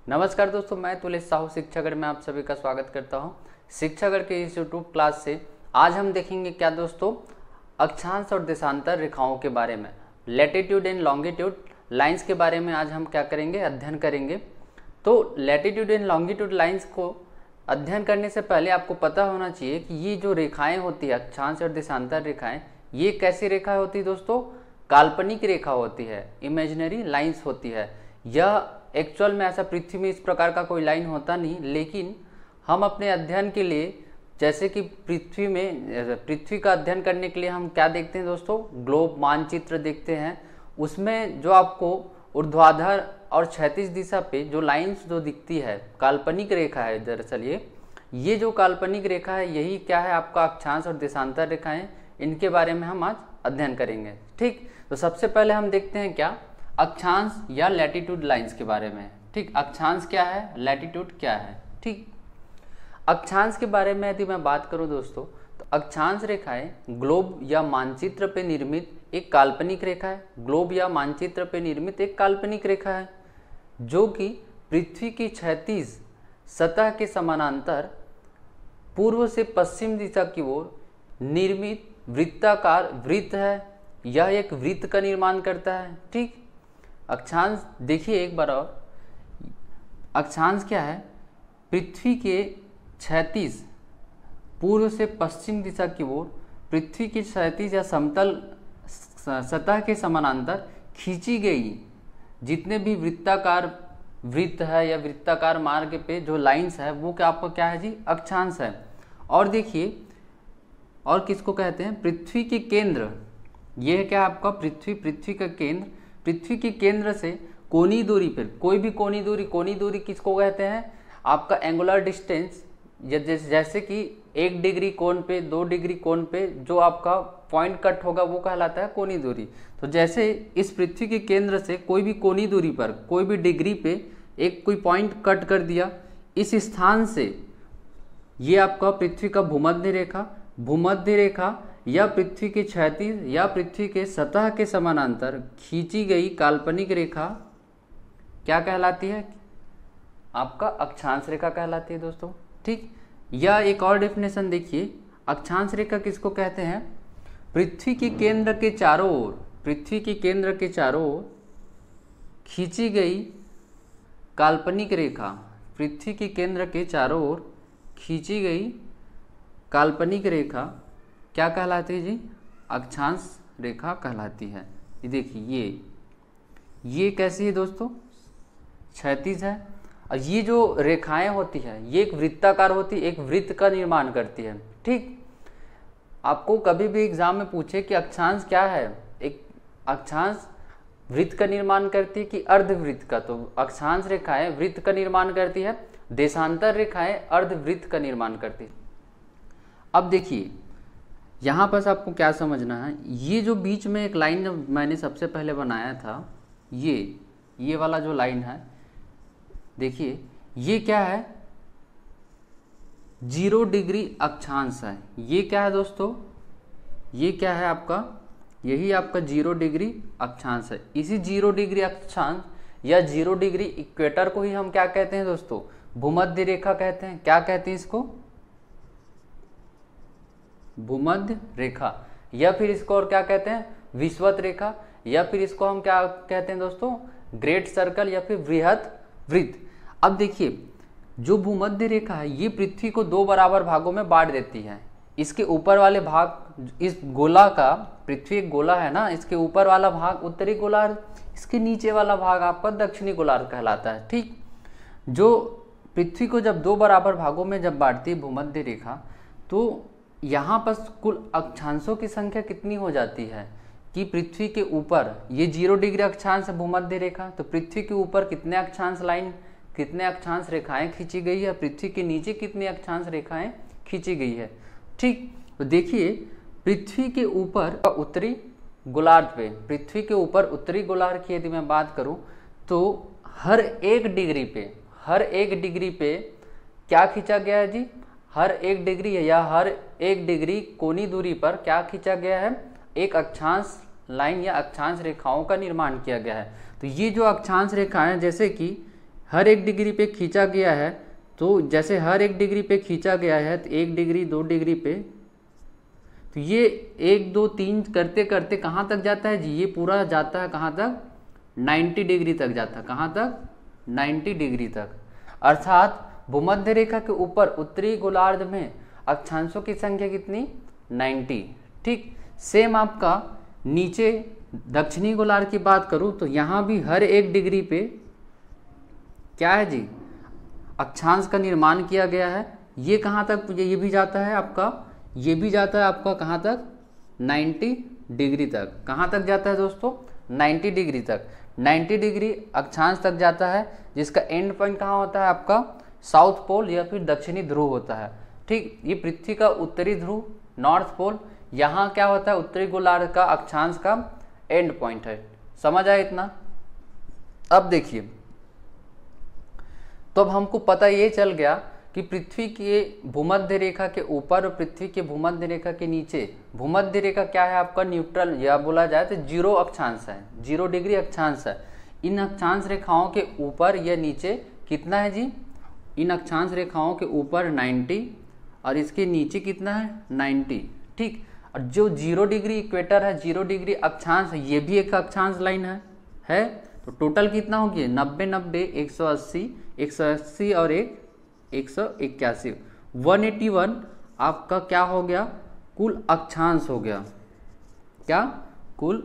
नमस्कार दोस्तों, मैं तुलेश साहू शिक्षागढ़ में आप सभी का स्वागत करता हूं। शिक्षागढ़ के इस यूट्यूब क्लास से आज हम देखेंगे क्या दोस्तों, अक्षांश और देशांतर रेखाओं के बारे में, लैटिट्यूड एंड लॉन्गिट्यूड लाइंस के बारे में आज हम क्या करेंगे, अध्ययन करेंगे। तो लैटिट्यूड एंड लॉन्गिट्यूड लाइंस को अध्ययन करने से पहले आपको पता होना चाहिए कि ये जो रेखाएं होती है, अक्षांश और देशांतर रेखाएं, ये कैसी रेखा होती है दोस्तों, काल्पनिक रेखा होती है, इमेजिनरी लाइंस होती है। यह एक्चुअल में ऐसा पृथ्वी में इस प्रकार का कोई लाइन होता नहीं, लेकिन हम अपने अध्ययन के लिए, जैसे कि पृथ्वी का अध्ययन करने के लिए हम क्या देखते हैं दोस्तों, ग्लोब मानचित्र देखते हैं। उसमें जो आपको ऊर्ध्वाधर और क्षैतिज दिशा पे जो लाइंस जो दिखती है, काल्पनिक रेखा है। दरअसल ये जो काल्पनिक रेखा है, यही क्या है, आपका अक्षांश और देशांतर रेखाएं। इनके बारे में हम आज अध्ययन करेंगे। ठीक, तो सबसे पहले हम देखते हैं क्या, अक्षांश या लैटिट्यूड लाइंस के बारे में। ठीक, अक्षांश क्या है, लैटिट्यूड क्या है। ठीक, अक्षांश के बारे में यदि मैं बात करूं दोस्तों, तो अक्षांश रेखाएं ग्लोब या मानचित्र पे निर्मित एक काल्पनिक रेखा है। ग्लोब या मानचित्र पे निर्मित एक काल्पनिक रेखा है जो कि पृथ्वी की क्षैतिज सतह के समानांतर पूर्व से पश्चिम दिशा की ओर निर्मित वृत्ताकार वृत्त है। यह एक वृत्त का निर्माण करता है। ठीक, अक्षांश देखिए एक बार और, अक्षांश क्या है, पृथ्वी के क्षैतिज पूर्व से पश्चिम दिशा की ओर पृथ्वी की क्षैतिज या समतल सतह के समानांतर खींची गई जितने भी वृत्ताकार वृत्त है या वृत्ताकार मार्ग पे जो लाइंस है, वो क्या आपका क्या है जी, अक्षांश है। और देखिए, और किसको कहते हैं, पृथ्वी के केंद्र, ये है क्या आपका पृथ्वी का केंद्र, पृथ्वी के केंद्र से कोणीय दूरी पर, कोई भी कोणीय दूरी किसको कहते हैं, आपका एंगुलर डिस्टेंस। जैसे कि 1 डिग्री कोण पे, 2 डिग्री कोण पे जो आपका पॉइंट कट होगा वो कहलाता है कोणीय दूरी। तो जैसे इस पृथ्वी के केंद्र से कोई भी कोणीय दूरी पर, कोई भी डिग्री पे एक कोई पॉइंट कट कर दिया, इस स्थान से ये आपका पृथ्वी का भूमध्य रेखा या पृथ्वी के क्षैतिज या पृथ्वी के सतह के समानांतर खींची गई काल्पनिक रेखा क्या कहलाती है, आपका अक्षांश रेखा कहलाती है दोस्तों। ठीक, या एक और डेफिनेशन देखिए, अक्षांश रेखा किसको कहते हैं, पृथ्वी के केंद्र के चारों ओर खींची गई काल्पनिक रेखा, पृथ्वी के केंद्र के चारों ओर खींची गई काल्पनिक रेखा क्या कहलाती है जी, अक्षांश रेखा कहलाती है। ये देखिए, ये कैसी है दोस्तों, क्षैतिज है। और ये जो रेखाएं होती है, ये एक वृत्ताकार होती है, एक वृत्त का निर्माण करती है। ठीक, आपको कभी भी एग्जाम में पूछे कि अक्षांश क्या है, एक अक्षांश वृत्त का निर्माण करती है कि अर्धवृत्त का, तो अक्षांश रेखाएं वृत्त का निर्माण करती है, देशांतर रेखाएं अर्धवृत्त का निर्माण करती है। अब देखिए, यहाँ पर आपको क्या समझना है, ये जो बीच में एक लाइन जो मैंने सबसे पहले बनाया था, ये वाला जो लाइन है, देखिए ये क्या है, 0 डिग्री अक्षांश है। ये क्या है दोस्तों, ये क्या है आपका, यही आपका 0 डिग्री अक्षांश है। इसी 0 डिग्री अक्षांश या 0 डिग्री इक्वेटर को ही हम क्या कहते हैं दोस्तों, भूमध्य रेखा कहते हैं। क्या कहते हैं इसको, भूमध्य रेखा, या फिर इसको और क्या कहते हैं, विषुवत रेखा, या फिर इसको हम क्या कहते हैं दोस्तों, ग्रेट सर्कल या फिर बृहत वृत्त। अब देखिए, जो भूमध्य रेखा है, ये पृथ्वी को 2 बराबर भागों में बांट देती है। इसके ऊपर वाले भाग, इस गोला का, पृथ्वी एक गोला है ना, इसके ऊपर वाला भाग उत्तरी गोलार्ध, इसके नीचे वाला भाग आपका दक्षिणी गोलार्ध कहलाता है। ठीक, जो पृथ्वी को जब 2 बराबर भागों में जब बांटती है भूमध्य रेखा, तो यहाँ पर कुल अक्षांशों की संख्या कितनी हो जाती है कि पृथ्वी के ऊपर, ये 0 डिग्री अक्षांश है भूमध्य रेखा, तो पृथ्वी के ऊपर कितने अक्षांश रेखाएं खींची गई है, पृथ्वी के नीचे कितनी अक्षांश रेखाएं खींची गई है। ठीक, तो देखिए, पृथ्वी के ऊपर उत्तरी गोलार्ध पे, पृथ्वी के ऊपर उत्तरी गोलार्ध की यदि मैं बात करूं, तो हर एक डिग्री पे क्या खींचा गया है जी, हर एक डिग्री कोणीय दूरी पर क्या खींचा गया है, एक अक्षांश लाइन या अक्षांश रेखाओं का निर्माण किया गया है। तो ये जो अक्षांश रेखाएं, जैसे कि हर एक डिग्री पे खींचा गया है, तो जैसे हर एक डिग्री पे खींचा गया है तो 1 डिग्री 2 डिग्री पे, तो ये 1 2 3 करते करते कहाँ तक जाता है जी, ये पूरा जाता है कहाँ तक, 90 डिग्री तक जाता है। कहाँ तक, 90 डिग्री तक। अर्थात भूमध्य रेखा के ऊपर उत्तरी गोलार्ध में अक्षांशों की संख्या कितनी, 90। ठीक, सेम आपका नीचे दक्षिणी गोलार्ध की बात करूं तो यहाँ भी हर एक डिग्री पे क्या है जी, अक्षांश का निर्माण किया गया है। ये कहाँ तक, ये भी जाता है आपका, ये भी जाता है आपका कहाँ तक, 90 डिग्री तक। कहाँ तक जाता है दोस्तों, 90 डिग्री तक। 90 डिग्री अक्षांश तक जाता है, जिसका एंड पॉइंट कहाँ होता है आपका, साउथ पोल या फिर दक्षिणी ध्रुव होता है। ठीक, ये पृथ्वी का उत्तरी ध्रुव, नॉर्थ पोल, यहाँ क्या होता है, उत्तरी गोलार्ध का अक्षांश का एंड पॉइंट है। समझ आया इतना। अब देखिए, तो अब हमको पता ये चल गया कि पृथ्वी के भूमध्य रेखा के ऊपर और पृथ्वी के भूमध्य रेखा के नीचे, भूमध्य रेखा क्या है आपका, न्यूट्रल, या बोला जाए तो 0 अक्षांश है, 0 डिग्री अक्षांश है। इन अक्षांश रेखाओं के ऊपर या नीचे कितना है जी, इन अक्षांश रेखाओं के ऊपर 90 और इसके नीचे कितना है, 90। ठीक, और जो 0 डिग्री इक्वेटर है, 0 डिग्री अक्षांश है, ये भी एक अक्षांश लाइन है। तो टोटल कितना हो गया, 90 90 180 180 और 181, 181 आपका क्या हो गया, कुल अक्षांश हो गया। क्या, कुल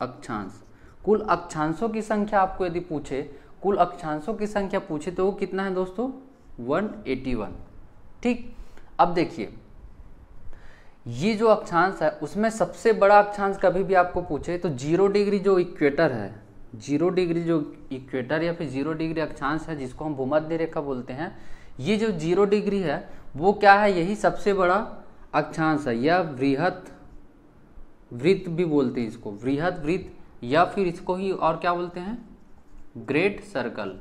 अक्षांश। कुल अक्षांशों की संख्या आपको यदि पूछे, कुल अक्षांशों की संख्या पूछे तो वो कितना है दोस्तों, 181। ठीक, अब देखिए ये जो अक्षांश है उसमें सबसे बड़ा अक्षांश कभी भी आपको पूछे तो 0 डिग्री जो इक्वेटर है, 0 डिग्री जो इक्वेटर या फिर 0 डिग्री अक्षांश है, जिसको हम भूमध्य रेखा बोलते हैं, ये जो 0 डिग्री है वो क्या है, यही सबसे बड़ा अक्षांश है, या वृहत वृत्त भी बोलते हैं इसको, वृहत वृत्त, या फिर इसको ही और क्या बोलते हैं, ग्रेट सर्कल।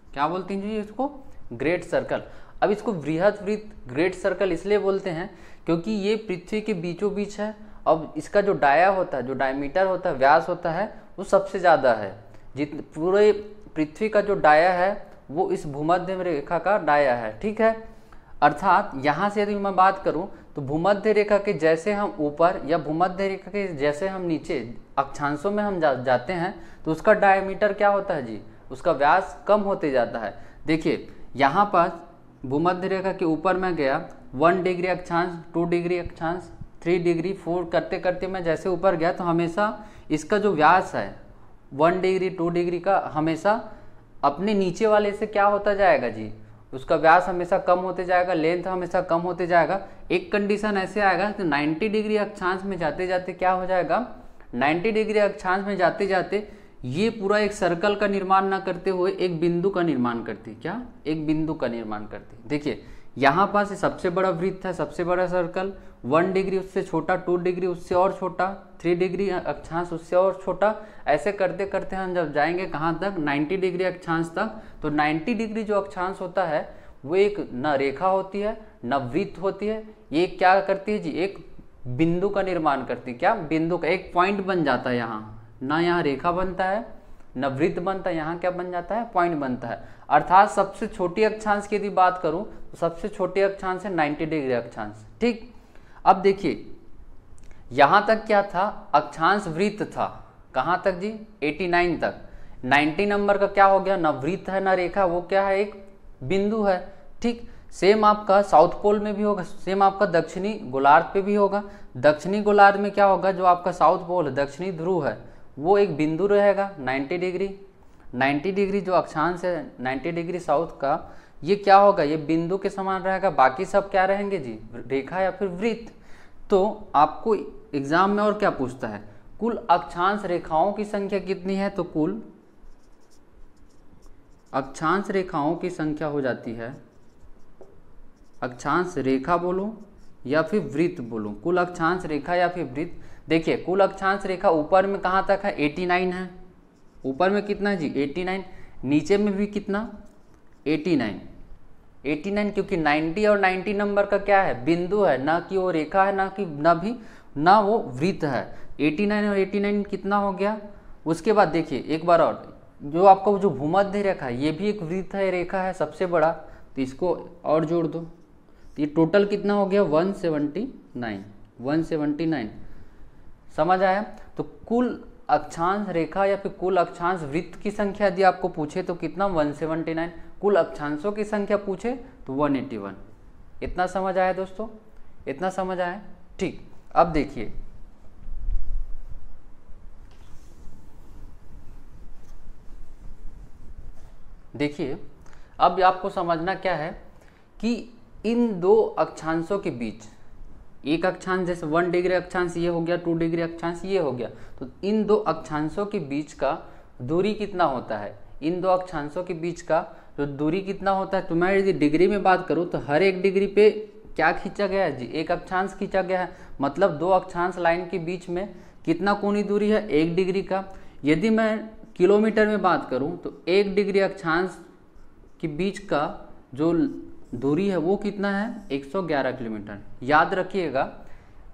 क्या बोलते हैं जी इसको, ग्रेट सर्कल। अब इसको वृहत वृत्त, ग्रेट सर्कल इसलिए बोलते हैं क्योंकि ये पृथ्वी के बीचों बीच है। अब इसका जो डाया होता है, जो डायमीटर होता है, व्यास होता है, वो सबसे ज़्यादा है। जितने पूरे पृथ्वी का जो डाया है वो इस भूमध्य रेखा का डाया है। ठीक है, अर्थात यहाँ से यदि मैं बात करूँ तो भूमध्य रेखा के जैसे हम ऊपर या भूमध्य रेखा के जैसे हम नीचे अक्षांशों में हम जाते हैं तो उसका डायमीटर क्या होता है जी, उसका व्यास कम होते जाता है। देखिए यहाँ पर भूमध्य रेखा के ऊपर मैं गया, 1 डिग्री अक्षांश, 2 डिग्री अक्षांश, 3 डिग्री, 4 करते करते मैं जैसे ऊपर गया तो हमेशा इसका जो व्यास है 1 डिग्री 2 डिग्री का हमेशा अपने नीचे वाले से क्या होता जाएगा जी, उसका व्यास हमेशा कम होते जाएगा, लेंथ हमेशा कम होते जाएगा। एक कंडीशन ऐसे आएगा तो 90 डिग्री अक्षांश में जाते जाते क्या हो जाएगा, 90 डिग्री अक्षांश में जाते जाते ये पूरा एक सर्कल का निर्माण ना करते हुए एक बिंदु का निर्माण करती। क्या, एक बिंदु का निर्माण करती। देखिए यहाँ पास सबसे बड़ा वृत्त है, सबसे बड़ा सर्कल, 1 डिग्री उससे छोटा, 2 डिग्री उससे और छोटा, 3 डिग्री अक्षांश उससे और छोटा, ऐसे करते करते हम जब जाएंगे कहाँ तक, 90 डिग्री अक्षांश तक। तो 90 डिग्री जो अक्षांश होता है वो एक न रेखा होती है न वृत्त होती है, ये क्या करती है जी, एक बिंदु का निर्माण करती है। क्या, बिंदु का एक पॉइंट बन जाता है। यहाँ ना यहाँ रेखा बनता है न वृत्त बनता है, यहाँ क्या बन जाता है, पॉइंट बनता है। अर्थात सबसे छोटी अक्षांश की यदि बात करूं तो सबसे छोटी अक्षांश है 90 डिग्री अक्षांश। ठीक, अब देखिए यहाँ तक क्या था, अक्षांश वृत्त था, कहाँ तक जी, 89 तक। 90 नंबर का क्या हो गया, न वृत्त है न रेखा, वो क्या है, एक बिंदु है। ठीक, सेम आपका साउथ पोल में भी होगा, सेम आपका दक्षिणी गोलार्ध पे भी होगा। दक्षिणी गोलार्ध में क्या होगा, जो आपका साउथ पोल है, दक्षिणी ध्रुव है, वो एक बिंदु रहेगा 90 डिग्री। 90 डिग्री जो अक्षांश है 90 डिग्री साउथ का, ये क्या होगा, ये बिंदु के समान रहेगा, बाकी सब क्या रहेंगे जी, रेखा या फिर वृत्त। तो आपको एग्जाम में और क्या पूछता है, कुल अक्षांश रेखाओं की संख्या कितनी है, तो कुल अक्षांश रेखाओं की संख्या हो जाती है, अक्षांश रेखा बोलो या फिर वृत्त बोलो, कुल अक्षांश रेखा या फिर वृत्त। देखिए कुल अक्षांश रेखा ऊपर में कहाँ तक है, 89 है। ऊपर में कितना है जी, 89। नीचे में भी कितना, 89 क्योंकि 90 और 90 नंबर का क्या है, बिंदु है, ना कि वो रेखा है, ना वो वृत्त है। 89 और 89 कितना हो गया, उसके बाद देखिए एक बार और, जो आपका जो भूमध्य रेखा है ये भी एक वृत्त है, रेखा है सबसे बड़ा, तो इसको और जोड़ दो, तो ये टोटल कितना हो गया 179। समझ आया? तो कुल अक्षांश रेखा या फिर कुल अक्षांश वृत्त की संख्या यदि आपको पूछे तो कितना 179, कुल अक्षांशों की संख्या पूछे तो 181। इतना समझ आया दोस्तों? इतना समझ आया? ठीक। अब देखिए अब आपको समझना क्या है कि इन दो अक्षांशों के बीच, एक अक्षांश जैसे 1 डिग्री अक्षांश ये हो गया, 2 डिग्री अक्षांश ये हो गया, तो इन दो अक्षांशों के बीच का दूरी कितना होता है, इन दो अक्षांशों के बीच का जो दूरी कितना होता है, तो मैं यदि डिग्री में बात करूं तो हर एक डिग्री पे क्या खींचा गया है जी, एक अक्षांश खींचा गया है, मतलब दो अक्षांश लाइन के बीच में कितना कोणीय दूरी है 1 डिग्री का। यदि मैं किलोमीटर में बात करूं तो 1 डिग्री अक्षांश के बीच का जो दूरी है वो कितना है 111 किलोमीटर। याद रखिएगा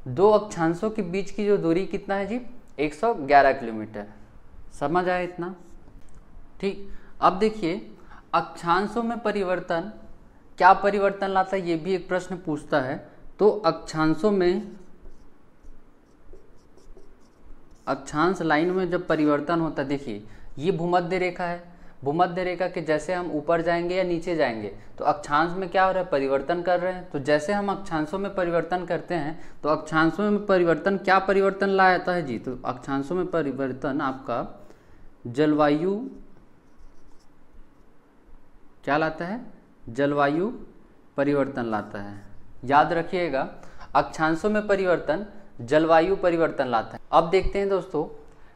दो अक्षांशों के बीच की जो दूरी कितना है जी 111 किलोमीटर। समझ आया इतना? ठीक। अब देखिए अक्षांशों में परिवर्तन क्या परिवर्तन लाता है, ये भी एक प्रश्न पूछता है। तो अक्षांशों में, अक्षांश लाइन में जब परिवर्तन होता है, देखिए ये भूमध्य रेखा है, भूमध्य रेखा के जैसे हम ऊपर जाएंगे या नीचे जाएंगे तो अक्षांश में क्या हो रहा है, परिवर्तन कर रहे हैं। तो जैसे हम अक्षांशों में परिवर्तन करते हैं तो अक्षांशों में परिवर्तन क्या परिवर्तन लाता है जी, तो अक्षांशों में परिवर्तन आपका जलवायु क्या लाता है, जलवायु परिवर्तन लाता है। याद रखिएगा अक्षांशों में परिवर्तन जलवायु परिवर्तन लाता है। अब देखते हैं दोस्तों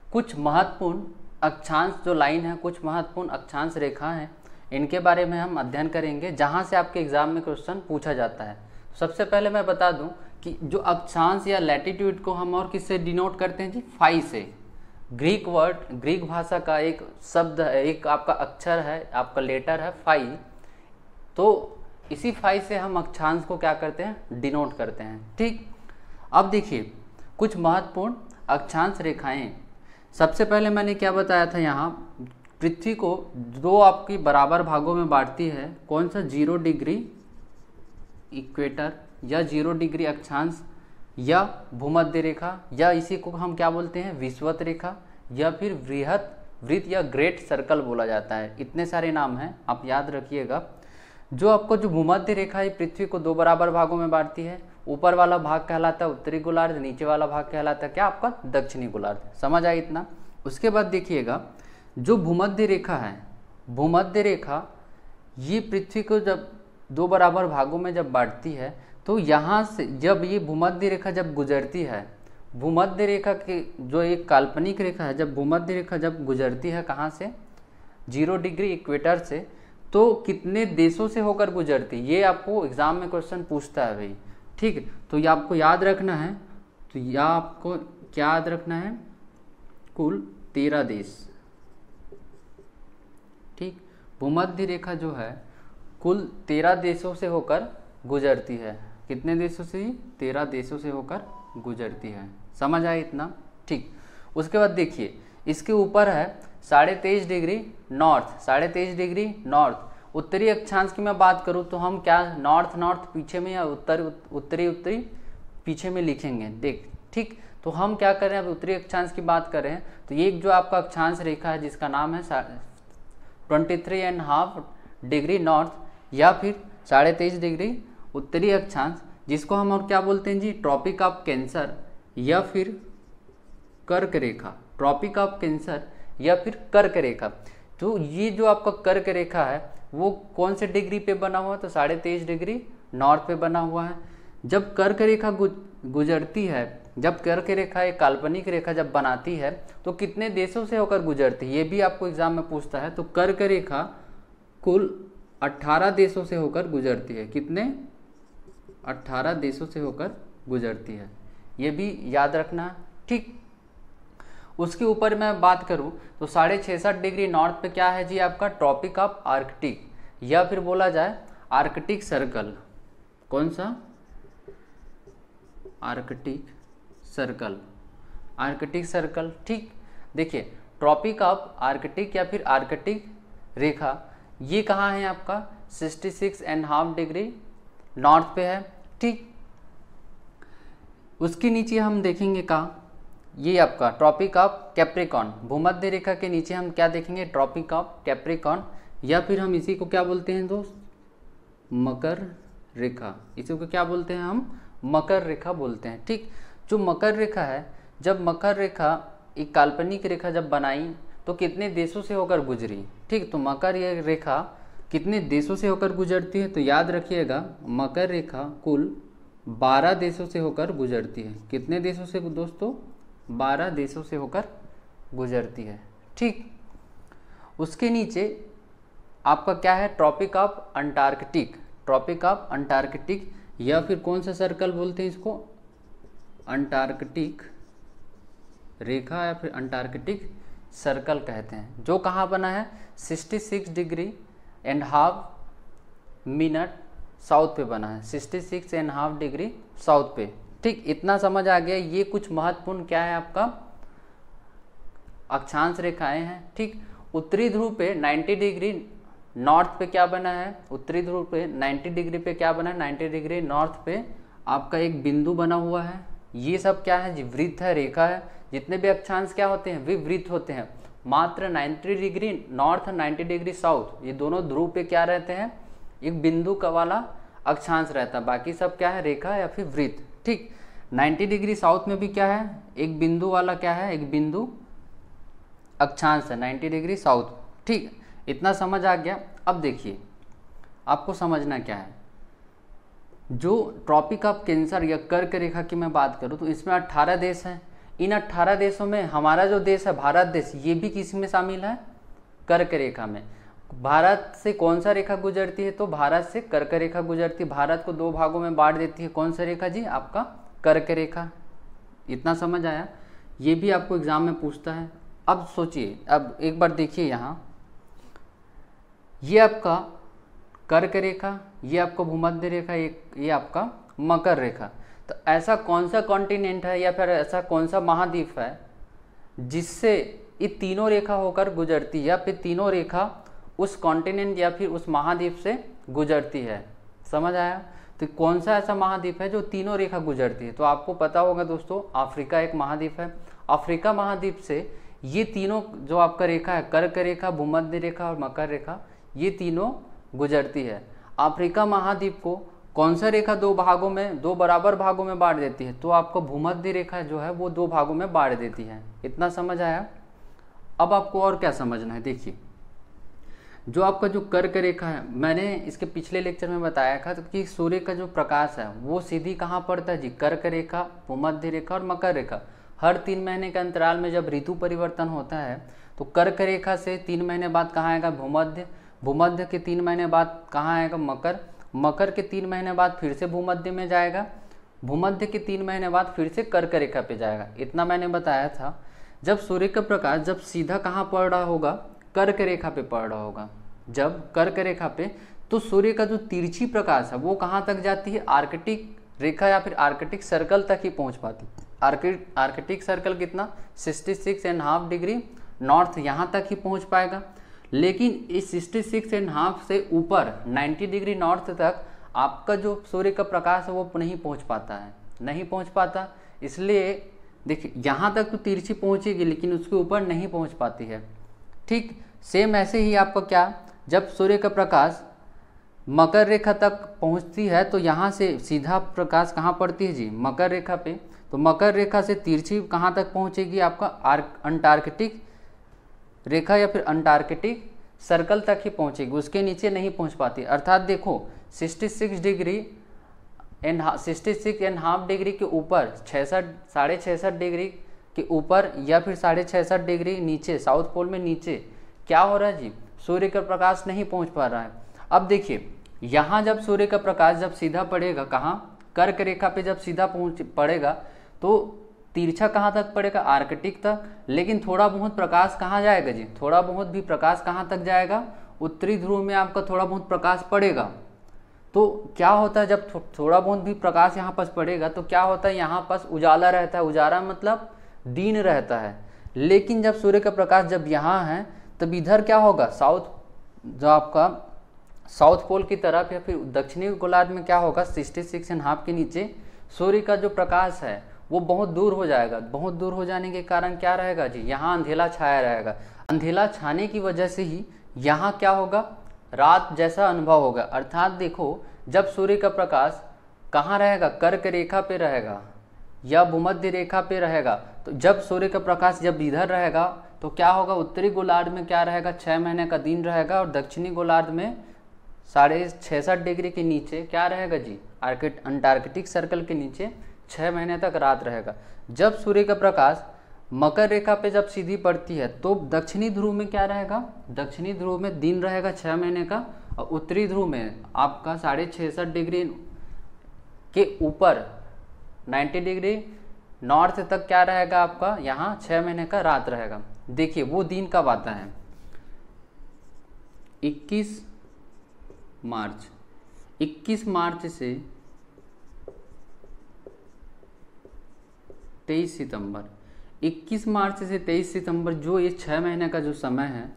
कुछ महत्वपूर्ण अक्षांश जो लाइन है, कुछ महत्वपूर्ण अक्षांश रेखा हैं, इनके बारे में हम अध्ययन करेंगे जहां से आपके एग्जाम में क्वेश्चन पूछा जाता है। सबसे पहले मैं बता दूं कि जो अक्षांश या लैटिट्यूड को हम और किससे डिनोट करते हैं जी, फाई से। ग्रीक वर्ड, ग्रीक भाषा का एक शब्द है, एक आपका अक्षर है, आपका लेटर है फाई, तो इसी फाई से हम अक्षांश को क्या करते हैं, डिनोट करते हैं। ठीक। अब देखिए कुछ महत्वपूर्ण अक्षांश रेखाएं। सबसे पहले मैंने क्या बताया था, यहाँ पृथ्वी को दो आपकी बराबर भागों में बांटती है। कौन सा, 0 डिग्री इक्वेटर या 0 डिग्री अक्षांश या भूमध्य रेखा, या इसी को हम क्या बोलते हैं विषुवत रेखा, या फिर बृहत वृत्त या ग्रेट सर्कल बोला जाता है। इतने सारे नाम हैं, आप याद रखिएगा। जो आपको जो भूमध्य रेखा है पृथ्वी को दो बराबर भागों में बांटती है। ऊपर वाला भाग कहलाता है उत्तरी गोलार्ध, नीचे वाला भाग कहलाता है क्या आपका दक्षिणी गोलार्ध। समझ आया इतना? उसके बाद देखिएगा जो भूमध्य रेखा है, भूमध्य रेखा ये पृथ्वी को जब दो बराबर भागों में जब बांटती है तो यहाँ से जब ये भूमध्य रेखा जब गुजरती है, भूमध्य रेखा के जो एक काल्पनिक रेखा है, जब भूमध्य रेखा जब गुजरती है कहाँ से, 0 डिग्री इक्वेटर से, तो कितने देशों से होकर गुजरती, ये आपको एग्जाम में क्वेश्चन पूछता है भाई। ठीक। तो ये आपको याद रखना है, तो यह आपको क्या याद रखना है, कुल 13 देश। ठीक। भूमध्य रेखा जो है कुल 13 देशों से होकर गुजरती है। कितने देशों से? 13 देशों से होकर गुजरती है। समझ आया इतना? ठीक। उसके बाद देखिए इसके ऊपर है 23.5 डिग्री नॉर्थ, 23.5 डिग्री नॉर्थ। उत्तरी अक्षांश की मैं बात करूं तो हम क्या नॉर्थ नॉर्थ पीछे में या उत्तरी उत्तरी पीछे में लिखेंगे, देख। ठीक। तो हम क्या कर रहे हैं, अब उत्तरी अक्षांश की बात कर रहे हैं। तो ये जो आपका अक्षांश रेखा है जिसका नाम है 23.5 डिग्री नॉर्थ या फिर 23.5 डिग्री उत्तरी अक्षांश, जिसको हम और क्या बोलते हैं जी, ट्रॉपिक ऑफ कैंसर या फिर कर्क रेखा। ट्रॉपिक ऑफ कैंसर या फिर कर्क रेखा। तो ये जो आपका कर्क रेखा है वो कौन से डिग्री पे बना हुआ है, तो 23.5 डिग्री नॉर्थ पे बना हुआ है। जब कर्क रेखा गुजरती है, जब कर्क रेखा एक काल्पनिक रेखा जब बनाती है तो कितने देशों से होकर गुजरती है, ये भी आपको एग्जाम में पूछता है। तो कर्क रेखा कुल 18 देशों से होकर गुजरती है। कितने? 18 देशों से होकर गुजरती है, ये भी याद रखना। ठीक। उसके ऊपर मैं बात करूं तो 66.5 डिग्री नॉर्थ पे क्या है जी, आपका ट्रॉपिक ऑफ आर्कटिक या फिर बोला जाए आर्कटिक सर्कल। कौन सा? Arctic circle, Arctic circle. ठीक। देखिए ट्रॉपिक ऑफ आर्कटिक या फिर आर्कटिक रेखा ये कहाँ है आपका 66.5 डिग्री नॉर्थ पे है। ठीक, उसके नीचे हम देखेंगे कहाँ, ये आपका ट्रॉपिक ऑफ कैप्रिकॉर्न, भूमध्य रेखा के नीचे हम क्या देखेंगे, ट्रॉपिक ऑफ कैप्रिकॉर्न, या फिर हम इसी को क्या बोलते हैं दोस्त, मकर रेखा। इसी को क्या बोलते हैं हम, मकर रेखा बोलते हैं। ठीक, जो मकर रेखा है, जब मकर रेखा एक काल्पनिक रेखा जब बनाई तो कितने देशों से होकर गुजरी। ठीक, तो मकर ये रेखा कितने देशों से होकर गुजरती है, तो याद रखिएगा मकर रेखा कुल 12 देशों से होकर गुजरती है। कितने देशों से दोस्तों, 12 देशों से होकर गुजरती है। ठीक, उसके नीचे आपका क्या है, tropic of Antarctic, tropic of Antarctic, या फिर कौन सा सर्कल बोलते हैं इसको, अंटार्कटिक रेखा या फिर अंटार्कटिक सर्कल कहते हैं, जो कहाँ बना है 66.5 मिनट साउथ पे बना है, 66.5 डिग्री साउथ पे। ठीक, इतना समझ आ गया। ये कुछ महत्वपूर्ण क्या है आपका अक्षांश रेखाएं हैं। ठीक, उत्तरी ध्रुव पे 90 डिग्री नॉर्थ पे क्या बना है, उत्तरी ध्रुव पे 90 डिग्री पे क्या बना है, 90 डिग्री नॉर्थ पे आपका एक बिंदु बना हुआ है। ये सब क्या है जी, वृत्त है, रेखा है। जितने भी अक्षांश क्या होते हैं, विवृत्त होते हैं। मात्र 90 डिग्री नॉर्थ, 90 डिग्री साउथ, ये दोनों ध्रुव पे क्या रहते हैं, एक बिंदु का वाला अक्षांश रहता है। बाकी सब क्या है, रेखा या फिर वृत्त। ठीक, 90 डिग्री साउथ में भी क्या है, एक बिंदु वाला क्या है, एक बिंदु अक्षांश है 90 डिग्री साउथ। ठीक, इतना समझ आ गया। अब देखिए आपको समझना क्या है, जो ट्रॉपिक ऑफ कैंसर या कर्क रेखा की मैं बात करूं तो इसमें 18 देश हैं। इन 18 देशों में हमारा जो देश है भारत देश, ये भी किसी में शामिल है, कर्क रेखा में। भारत से कौन सा रेखा गुजरती है, तो भारत से कर्क रेखा गुजरती है। भारत को 2 भागों में बांट देती है, कौन सा रेखा जी, आपका कर्क रेखा। इतना समझ आया, ये भी आपको एग्जाम में पूछता है। अब सोचिए, अब एक बार देखिए यहाँ, ये आपका कर्क रेखा, ये आपका भूमध्य रेखा, ये आपका मकर रेखा। तो ऐसा कौन सा कॉन्टिनेंट है या फिर ऐसा कौन सा महाद्वीप है जिससे ये तीनों रेखा होकर गुजरती है, या फिर तीनों रेखा उस कॉन्टिनेंट या फिर उस महाद्वीप से गुजरती है। समझ आया, तो कौन सा ऐसा महाद्वीप है जो तीनों रेखा गुजरती है, तो आपको पता होगा दोस्तों, अफ्रीका एक महाद्वीप है। अफ्रीका महाद्वीप से ये तीनों जो आपका रेखा है, कर्क रेखा, भूमध्य रेखा और मकर रेखा, ये तीनों गुजरती है। अफ्रीका महाद्वीप को कौन सा रेखा 2 भागों में, 2 बराबर भागों में बांट देती है, तो आपको भूमध्य रेखा जो है वो 2 भागों में बांट देती है। इतना समझ आया। अब आपको और क्या समझना है, देखिए जो आपका जो कर्क रेखा है, मैंने इसके पिछले लेक्चर में बताया था तो कि सूर्य का जो प्रकाश है वो सीधी कहाँ पड़ता है जी, कर्क रेखा, भूमध्य रेखा और मकर रेखा। हर 3 महीने के अंतराल में जब ऋतु परिवर्तन होता है तो कर्क रेखा से 3 महीने बाद कहाँ आएगा, भूमध्य, भूमध्य के 3 महीने बाद कहाँ आएगा, मकर, मकर के 3 महीने बाद फिर से भूमध्य में जाएगा, भूमध्य के 3 महीने बाद फिर से कर्क रेखा पे जाएगा। इतना मैंने बताया था। जब सूर्य का प्रकाश जब सीधा कहाँ पड़ रहा होगा, कर्क रेखा पे पड़ रहा होगा, जब कर्क रेखा पे, तो सूर्य का जो तिरछी प्रकाश है वो कहाँ तक जाती है, आर्कटिक रेखा या फिर आर्कटिक सर्कल तक ही पहुँच पाती। आर्कटिक सर्कल कितना 66.5 डिग्री नॉर्थ, यहाँ तक ही पहुँच पाएगा। लेकिन इस 66.5 से ऊपर 90 डिग्री नॉर्थ तक आपका जो सूर्य का प्रकाश है वो नहीं पहुँच पाता है, नहीं पहुँच पाता। इसलिए देखिए यहाँ तक तो तिरछी पहुँचेगी लेकिन उसके ऊपर नहीं पहुँच पाती है। ठीक, सेम ऐसे ही आपका क्या, जब सूर्य का प्रकाश मकर रेखा तक पहुंचती है तो यहाँ से सीधा प्रकाश कहाँ पड़ती है जी, मकर रेखा पे। तो मकर रेखा से तिरछी कहाँ तक पहुँचेगी, आपका अंटार्कटिक रेखा या फिर अंटार्कटिक सर्कल तक ही पहुँचेगी, उसके नीचे नहीं पहुँच पाती। अर्थात देखो 66.5 डिग्री के ऊपर 66.5 डिग्री के ऊपर या फिर 66.5 डिग्री नीचे, साउथ पोल में नीचे क्या हो रहा है जी, सूर्य का प्रकाश नहीं पहुंच पा रहा है। अब देखिए यहाँ जब सूर्य का प्रकाश जब सीधा पड़ेगा, कहाँ, कर्क रेखा पे जब सीधा पड़ेगा तो तिरछा कहाँ तक पड़ेगा, आर्कटिक तक। लेकिन थोड़ा बहुत प्रकाश कहाँ जाएगा जी, थोड़ा बहुत भी प्रकाश कहाँ तक जाएगा, उत्तरी ध्रुव में आपका थोड़ा बहुत प्रकाश पड़ेगा। तो क्या होता है जब थोड़ा बहुत भी प्रकाश यहाँ पास पड़ेगा तो क्या होता है, यहाँ पास उजाला रहता है, उजाला मतलब दिन रहता है। लेकिन जब सूर्य का प्रकाश जब यहाँ है तब इधर क्या होगा, साउथ जो आपका साउथ पोल की तरफ या फिर दक्षिणी गोलार्ध में क्या होगा 66.5 के नीचे सूर्य का जो प्रकाश है वो बहुत दूर हो जाएगा। बहुत दूर हो जाने के कारण क्या रहेगा जी, यहाँ अंधेला छाया रहेगा। अंधेला छाने की वजह से ही यहाँ क्या होगा, रात जैसा अनुभव होगा। अर्थात देखो जब सूर्य का प्रकाश कहाँ रहेगा, कर्क रेखा पे रहेगा या भूमध्य रेखा पे रहेगा, तो जब सूर्य का प्रकाश जब इधर रहेगा तो क्या होगा, उत्तरी गोलार्ध में क्या रहेगा 6 महीने का दिन रहेगा और दक्षिणी गोलार्ध में 66.5 डिग्री के नीचे क्या रहेगा जी, अंटार्कटिक सर्कल के नीचे 6 महीने तक रात रहेगा। जब सूर्य का प्रकाश मकर रेखा पे जब सीधी पड़ती है तो दक्षिणी ध्रुव में क्या रहेगा, दक्षिणी ध्रुव में दिन रहेगा 6 महीने का और उत्तरी ध्रुव में आपका 66.5 डिग्री के ऊपर 90 डिग्री नॉर्थ तक क्या रहेगा आपका, यहाँ 6 महीने का रात रहेगा। देखिए वो दिन कब आता है, 21 मार्च से 23 सितंबर। 21 मार्च से 23 सितंबर जो ये 6 महीने का जो समय है,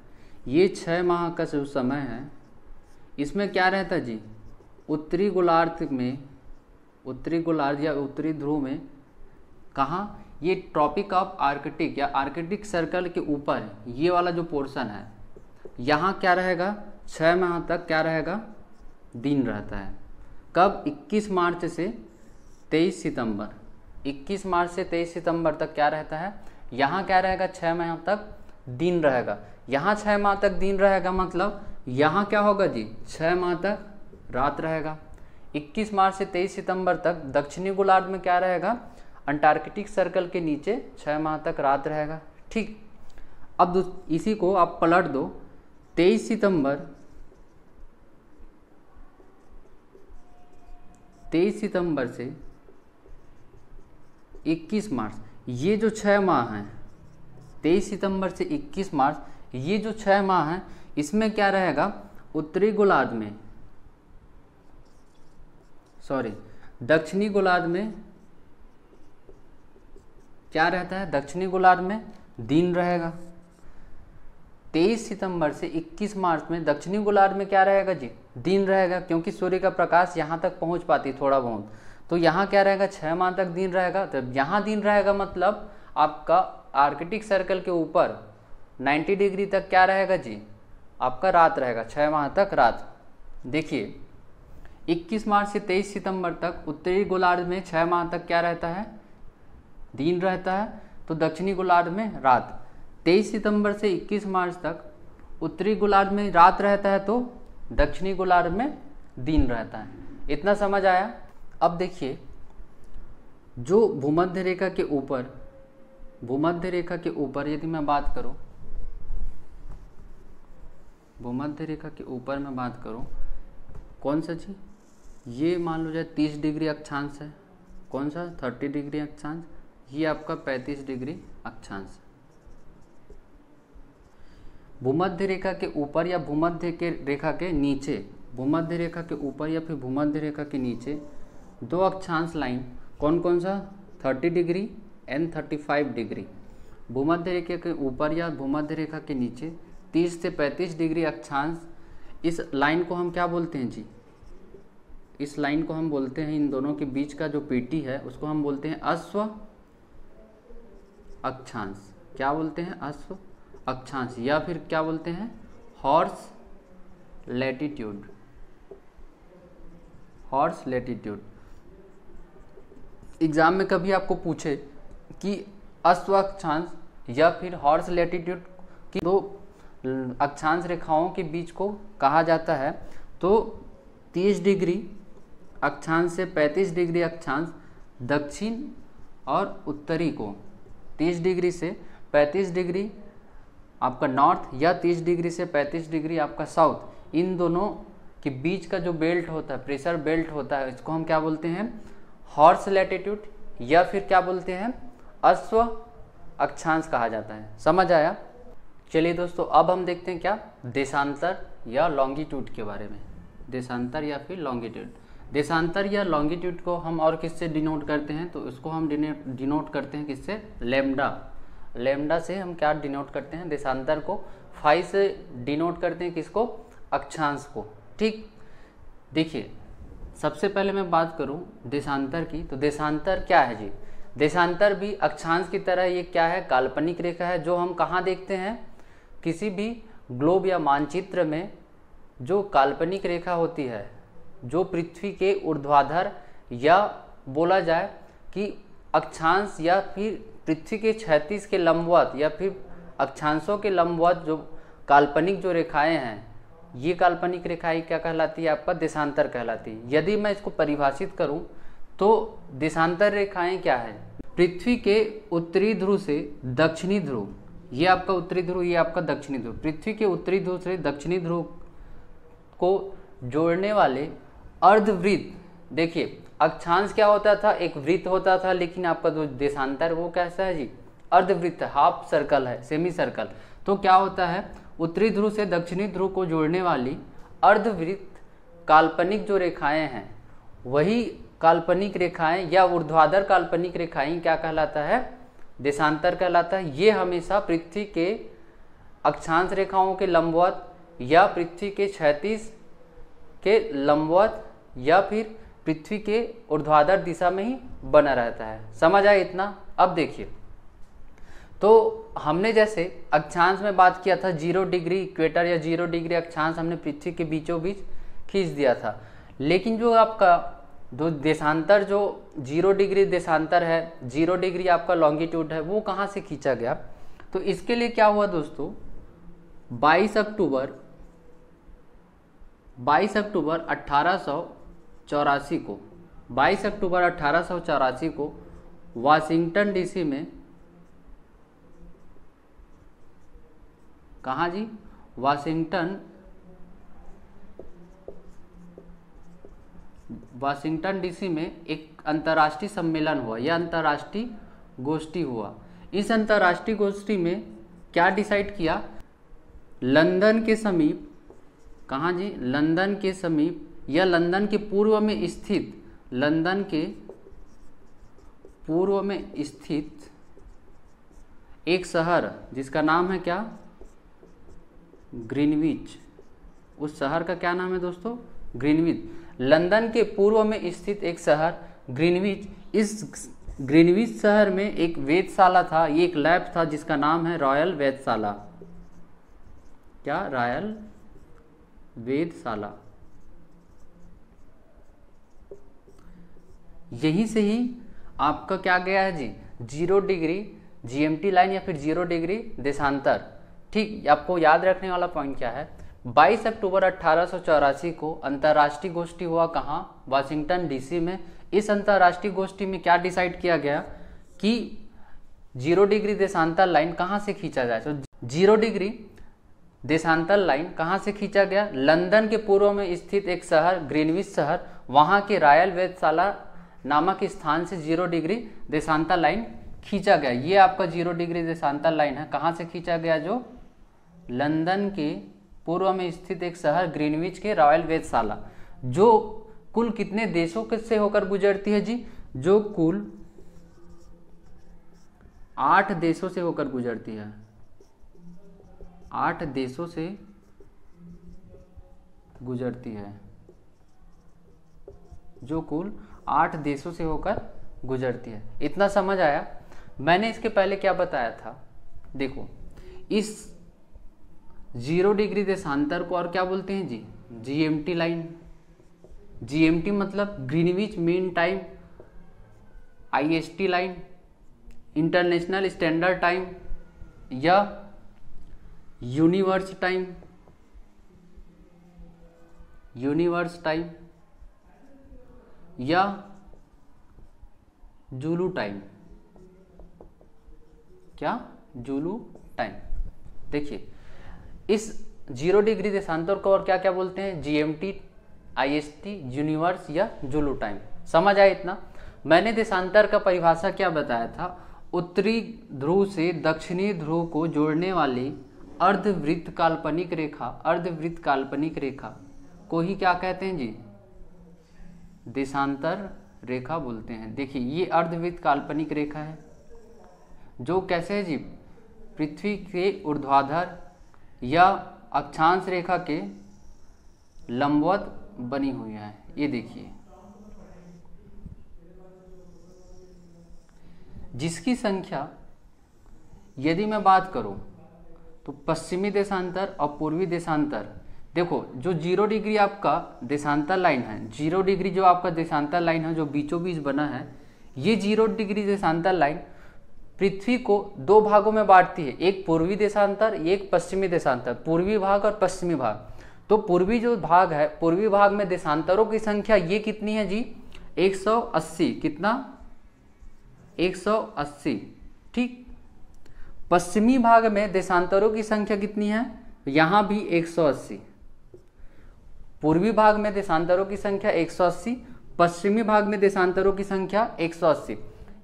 ये 6 माह का जो समय है, इसमें क्या रहता है जी, उत्तरी गोलार्ध में, उत्तरी गोलार्ध या उत्तरी ध्रुव में कहाँ, ये ट्रॉपिक ऑफ आर्कटिक या आर्कटिक सर्कल के ऊपर ये वाला जो पोर्शन है, यहाँ क्या रहेगा 6 माह तक क्या रहेगा, दिन रहता है। कब, 21 मार्च से 23 सितंबर। 21 मार्च से 23 सितंबर तक क्या रहता है, यहाँ क्या रहेगा 6 माह तक दिन रहेगा। यहाँ 6 माह तक दिन रहेगा मतलब यहाँ क्या होगा जी, 6 माह तक रात रहेगा। 21 मार्च से 23 सितंबर तक दक्षिणी गोलार्ध में क्या रहेगा, अंटार्कटिक सर्कल के नीचे 6 माह तक रात रहेगा। ठीक, अब इसी को आप पलट दो, 23 सितंबर से 21 मार्च, ये जो 6 माह हैं, 23 सितंबर से 21 मार्च, ये जो 6 माह हैं, इसमें क्या रहेगा, उत्तरी गोलार्ध में, दक्षिणी गोलार्ध में क्या रहता है, दक्षिणी गोलार्ध में दिन रहेगा। 23 सितंबर से 21 मार्च में दक्षिणी गोलार्ध में क्या रहेगा जी, दिन रहेगा, क्योंकि सूर्य का प्रकाश यहाँ तक पहुँच पाती थोड़ा बहुत, तो यहाँ क्या रहेगा 6 माह तक दिन रहेगा। तो यहाँ दिन रहेगा मतलब आपका आर्कटिक सर्कल के ऊपर 90 डिग्री तक क्या रहेगा जी, आपका रात रहेगा, 6 माह तक रात। देखिए 21 मार्च से 23 सितंबर तक उत्तरी गोलार्ध में 6 माह तक क्या रहता है, दिन रहता है, तो दक्षिणी गोलार्ध में रात। 23 सितंबर से 21 मार्च तक उत्तरी गोलार्ध में रात रहता है तो दक्षिणी गोलार्ध में दिन रहता है। इतना समझ आया। अब देखिए जो भूमध्य रेखा के ऊपर यदि मैं बात करूं, भूमध्य रेखा के ऊपर मैं बात करूं, कौन सा जी, ये मान लो जाए 30 डिग्री अक्षांश है, कौन सा 30 डिग्री अक्षांश, ये आपका 35 डिग्री अक्षांश। भूमध्य रेखा के ऊपर या भूमध्य के रेखा के नीचे, भूमध्य रेखा के ऊपर या फिर भूमध्य रेखा के नीचे दो अक्षांश लाइन, कौन कौन सा, 30 डिग्री एंड 35 डिग्री। भूमध्य रेखा के ऊपर या भूमध्य रेखा के नीचे 30 से 35 डिग्री अक्षांश, इस लाइन को हम क्या बोलते हैं जी, इस लाइन को हम बोलते हैं, इन दोनों के बीच का जो पीटी है उसको हम बोलते हैं अश्व अक्षांश। क्या बोलते हैं, अश्व अक्षांश, या फिर क्या बोलते हैं, horse latitude, horse latitude. Exam में कभी आपको पूछे कि अश्व अक्षांश या फिर हॉर्स लैटिट्यूड की दो अक्षांश रेखाओं के बीच को कहा जाता है, तो 30 डिग्री अक्षांश से 35 डिग्री अक्षांश दक्षिण और उत्तरी को, 30 डिग्री से 35 डिग्री आपका नॉर्थ या 30 डिग्री से 35 डिग्री आपका साउथ, इन दोनों के बीच का जो बेल्ट होता है, प्रेशर बेल्ट होता है, इसको हम क्या बोलते हैं, हॉर्स लैटिट्यूड या फिर क्या बोलते हैं, अश्व अक्षांश कहा जाता है। समझ आया। चलिए दोस्तों अब हम देखते हैं क्या, देशांतर या लॉन्गिट्यूड के बारे में। देशांतर या फिर लॉन्गिट्यूड, देशांतर या लॉन्गिट्यूड को हम और किससे डिनोट करते हैं, तो इसको हम डिनोट करते हैं किससे, लैम्डा। लेमडा से हम क्या डिनोट करते हैं, देशांतर को। फाई से डिनोट करते हैं किसको, अक्षांश को। ठीक, देखिए सबसे पहले मैं बात करूं देशांतर की, तो देशांतर क्या है जी, देशांतर भी अक्षांश की तरह ये क्या है, काल्पनिक रेखा है, जो हम कहाँ देखते हैं, किसी भी ग्लोब या मानचित्र में जो काल्पनिक रेखा होती है, जो पृथ्वी के ऊर्ध्वाधर या बोला जाए कि अक्षांश या फिर पृथ्वी के क्षैतिज के लंबवत या फिर अक्षांशों के लंबवत जो काल्पनिक जो रेखाएं हैं, ये काल्पनिक रेखाएं क्या कहलाती है, आपका देशांतर कहलाती है। यदि मैं इसको परिभाषित करूं तो देशांतर रेखाएं क्या है, पृथ्वी के उत्तरी ध्रुव से दक्षिणी ध्रुव, ये आपका उत्तरी ध्रुव, ये आपका दक्षिणी ध्रुव, पृथ्वी के उत्तरी ध्रुव से दक्षिणी ध्रुव को जोड़ने वाले अर्धवृत्त। देखिए अक्षांश क्या होता था, एक वृत्त होता था, लेकिन आपका जो देशांतर वो कैसा है जी, अर्धवृत्त, हाफ सर्कल है, सेमी सर्कल। तो क्या होता है, उत्तरी ध्रुव से दक्षिणी ध्रुव को जोड़ने वाली अर्धवृत्त काल्पनिक जो रेखाएं हैं, वही काल्पनिक रेखाएं या ऊर्ध्वाधर काल्पनिक रेखाएं क्या कहलाता है, देशांतर कहलाता है। ये हमेशा पृथ्वी के अक्षांश रेखाओं के लंबवत या पृथ्वी के क्षैतिज के लंबवत या फिर पृथ्वी के ऊर्ध्वाधर दिशा में ही बना रहता है। समझ आया इतना। अब देखिए, तो हमने जैसे अक्षांश में बात किया था, 0 डिग्री इक्वेटर या 0 डिग्री अक्षांश हमने पृथ्वी के बीचों बीच खींच दिया था, लेकिन जो आपका जो देशांतर, जो 0 डिग्री देशांतर है, 0 डिग्री आपका लॉन्गिट्यूड है, वो कहाँ से खींचा गया, तो इसके लिए क्या हुआ दोस्तों, 22 अक्टूबर 1884 को, 22 अक्टूबर 1884 को वाशिंगटन डीसी में, कहाँ जी, वाशिंगटन डीसी में एक अंतर्राष्ट्रीय सम्मेलन हुआ या अंतर्राष्ट्रीय गोष्ठी हुआ। इस अंतर्राष्ट्रीय गोष्ठी में क्या डिसाइड किया, लंदन के समीप, कहाँ जी, लंदन के समीप या लंदन के पूर्व में स्थित, लंदन के पूर्व में स्थित एक शहर जिसका नाम है क्या, ग्रीनविच। उस शहर का क्या नाम है दोस्तों, ग्रीनविच। लंदन के पूर्व में स्थित एक शहर ग्रीनविच, इस ग्रीनविच शहर में एक वेधशाला था, ये एक लैब था जिसका नाम है रॉयल वेधशाला। क्या, रॉयल वेधशाला। यहीं से ही आपका क्या गया है जी, 0 डिग्री जीएमटी लाइन या फिर 0 डिग्री देशांतर। ठीक, आपको याद रखने वाला पॉइंट क्या है, 22 अक्टूबर 1884 को अंतर्राष्ट्रीय गोष्ठी हुआ, कहाँ, वाशिंगटन डीसी में। इस अंतर्राष्ट्रीय गोष्ठी में क्या डिसाइड किया गया कि 0 डिग्री देशांतर लाइन कहाँ से खींचा जाए। तो 0 डिग्री देशांतर लाइन कहाँ से खींचा गया, लंदन के पूर्व में स्थित एक शहर ग्रीनविच शहर, वहाँ के रॉयल वेधशाला नामक स्थान से 0 डिग्री देशांतर लाइन खींचा गया। ये आपका 0 डिग्री देशांतर लाइन है, कहाँ से खींचा गया, जो लंदन के पूर्व में स्थित एक शहर ग्रीनविच के रॉयल वेधशाला, जो कुल कितने देशों से होकर गुजरती है जी, जो कुल 8 देशों से होकर गुजरती है, 8 देशों से गुजरती है, जो कुल 8 देशों से होकर गुजरती है। इतना समझ आया। मैंने इसके पहले क्या बताया था, देखो इस 0 डिग्री देशांतर को और क्या बोलते हैं जी, जीएमटी लाइन। जीएमटी मतलब Greenwich mean time, IST line, international standard time या यूनिवर्स टाइम, या जूलू टाइम। क्या, जूलू टाइम। देखिए इस 0 डिग्री देशांतर को और क्या क्या बोलते हैं, जीएमटी, आईएसटी, यूनिवर्स या जूलू टाइम। समझ आया इतना। मैंने देशांतर का परिभाषा क्या बताया था, उत्तरी ध्रुव से दक्षिणी ध्रुव को जोड़ने वाली अर्धवृत्त काल्पनिक रेखा, अर्धवृत्त काल्पनिक रेखा को ही क्या कहते हैं जी, देशांतर रेखा बोलते हैं। देखिए ये अर्धवृत्त काल्पनिक रेखा है, जो कैसे है जी, पृथ्वी के ऊर्ध्वाधर या अक्षांश रेखा के लंबवत बनी हुई है। ये देखिए, जिसकी संख्या यदि मैं बात करूं तो पश्चिमी देशांतर और पूर्वी देशांतर, देखो जो 0 डिग्री आपका देशांतर लाइन है, 0 डिग्री जो आपका देशांतर लाइन है जो बीचों बीच बना है, ये 0 डिग्री देशांतर लाइन पृथ्वी को दो भागों में बांटती है, एक पूर्वी देशांतर, एक पश्चिमी देशांतर, पूर्वी भाग और पश्चिमी भाग। तो पूर्वी जो भाग है, पूर्वी भाग में देशांतरों की संख्या ये कितनी है जी, 180। कितना? 180। ठीक। पश्चिमी भाग में देशांतरों की संख्या कितनी है? यहां भी 180। पूर्वी भाग में देशांतरों की संख्या 180, पश्चिमी भाग में देशांतरों की संख्या 180।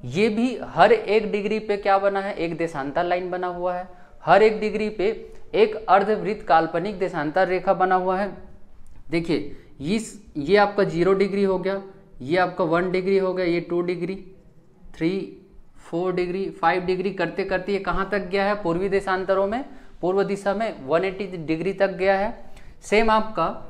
ये भी हर एक डिग्री पे क्या बना है? एक देशांतर लाइन बना हुआ है। हर एक डिग्री पे एक अर्धवृत्त काल्पनिक देशांतर रेखा बना हुआ है। देखिए, ये आपका 0 डिग्री हो गया, ये आपका 1 डिग्री हो गया, ये 2 डिग्री, 3, 4 डिग्री, 5 डिग्री करते करते ये कहाँ तक गया है? पूर्वी देशांतरों में, पूर्व दिशा में 180 डिग्री तक गया है। सेम आपका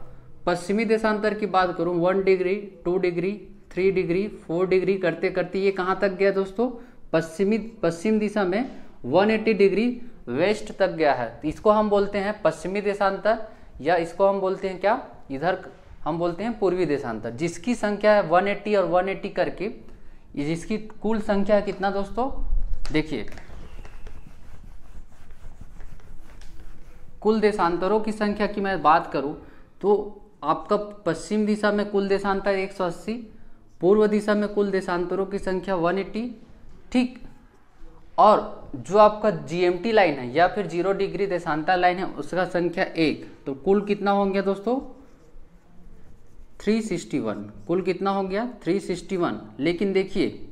पश्चिमी देशांतर की बात करूं, 1 डिग्री, 2 डिग्री, 3 डिग्री, 4 डिग्री करते करते ये कहाँ तक गया दोस्तों? पश्चिम दिशा में 180 डिग्री वेस्ट तक गया है। तो इसको हम बोलते हैं पश्चिमी देशांतर, या इसको हम बोलते हैं क्या? इधर हम बोलते हैं पूर्वी देशांतर, जिसकी संख्या है 180 और 180 करके, जिसकी कुल संख्या है कितना दोस्तों? देखिए, कुल देशांतरों की संख्या की मैं बात करूं तो आपका पश्चिम दिशा में कुल देशांतर 180, पूर्व दिशा में कुल देशांतरों की संख्या 180। ठीक। और जो आपका जीएमटी लाइन है या फिर 0 डिग्री देशांतर लाइन है, उसका संख्या 1। तो कुल कितना हो गया दोस्तों? 361। कुल कितना हो गया? 361। लेकिन देखिए,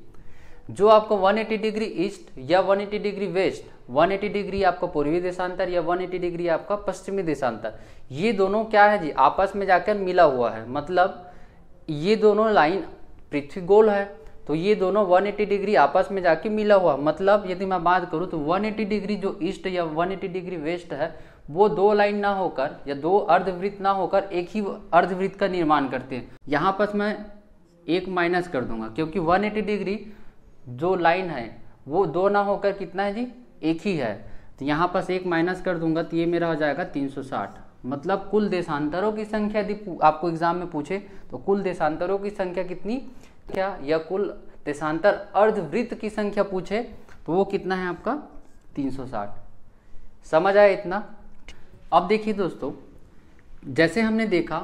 जो आपको 180 डिग्री ईस्ट या 180 डिग्री वेस्ट, 180 डिग्री आपका पूर्वी देशांतर या 180 डिग्री आपका पश्चिमी देशांतर, ये दोनों क्या है जी? आपस में जाकर मिला हुआ है। मतलब ये दोनों लाइन, पृथ्वी गोल है तो ये दोनों 180 डिग्री आपस में जाके मिला हुआ। मतलब यदि मैं बात करूं तो 180 डिग्री जो ईस्ट या 180 डिग्री वेस्ट है, वो दो लाइन ना होकर या दो अर्धवृत्त ना होकर एक ही अर्धवृत्त का निर्माण करते हैं। यहाँ पर मैं एक माइनस कर दूंगा, क्योंकि 180 डिग्री जो लाइन है वो दो ना होकर कितना है जी? एक ही है। तो यहाँ पर एक माइनस कर दूंगा तो ये मेरा हो जाएगा 360। मतलब कुल देशांतरों की संख्या यदि आपको एग्जाम में पूछे तो कुल देशांतरों की संख्या कितनी, क्या, या कुल देशांतर अर्धवृत्त की संख्या पूछे तो वो कितना है आपका? 360। समझ आया इतना? अब देखिए दोस्तों, जैसे हमने देखा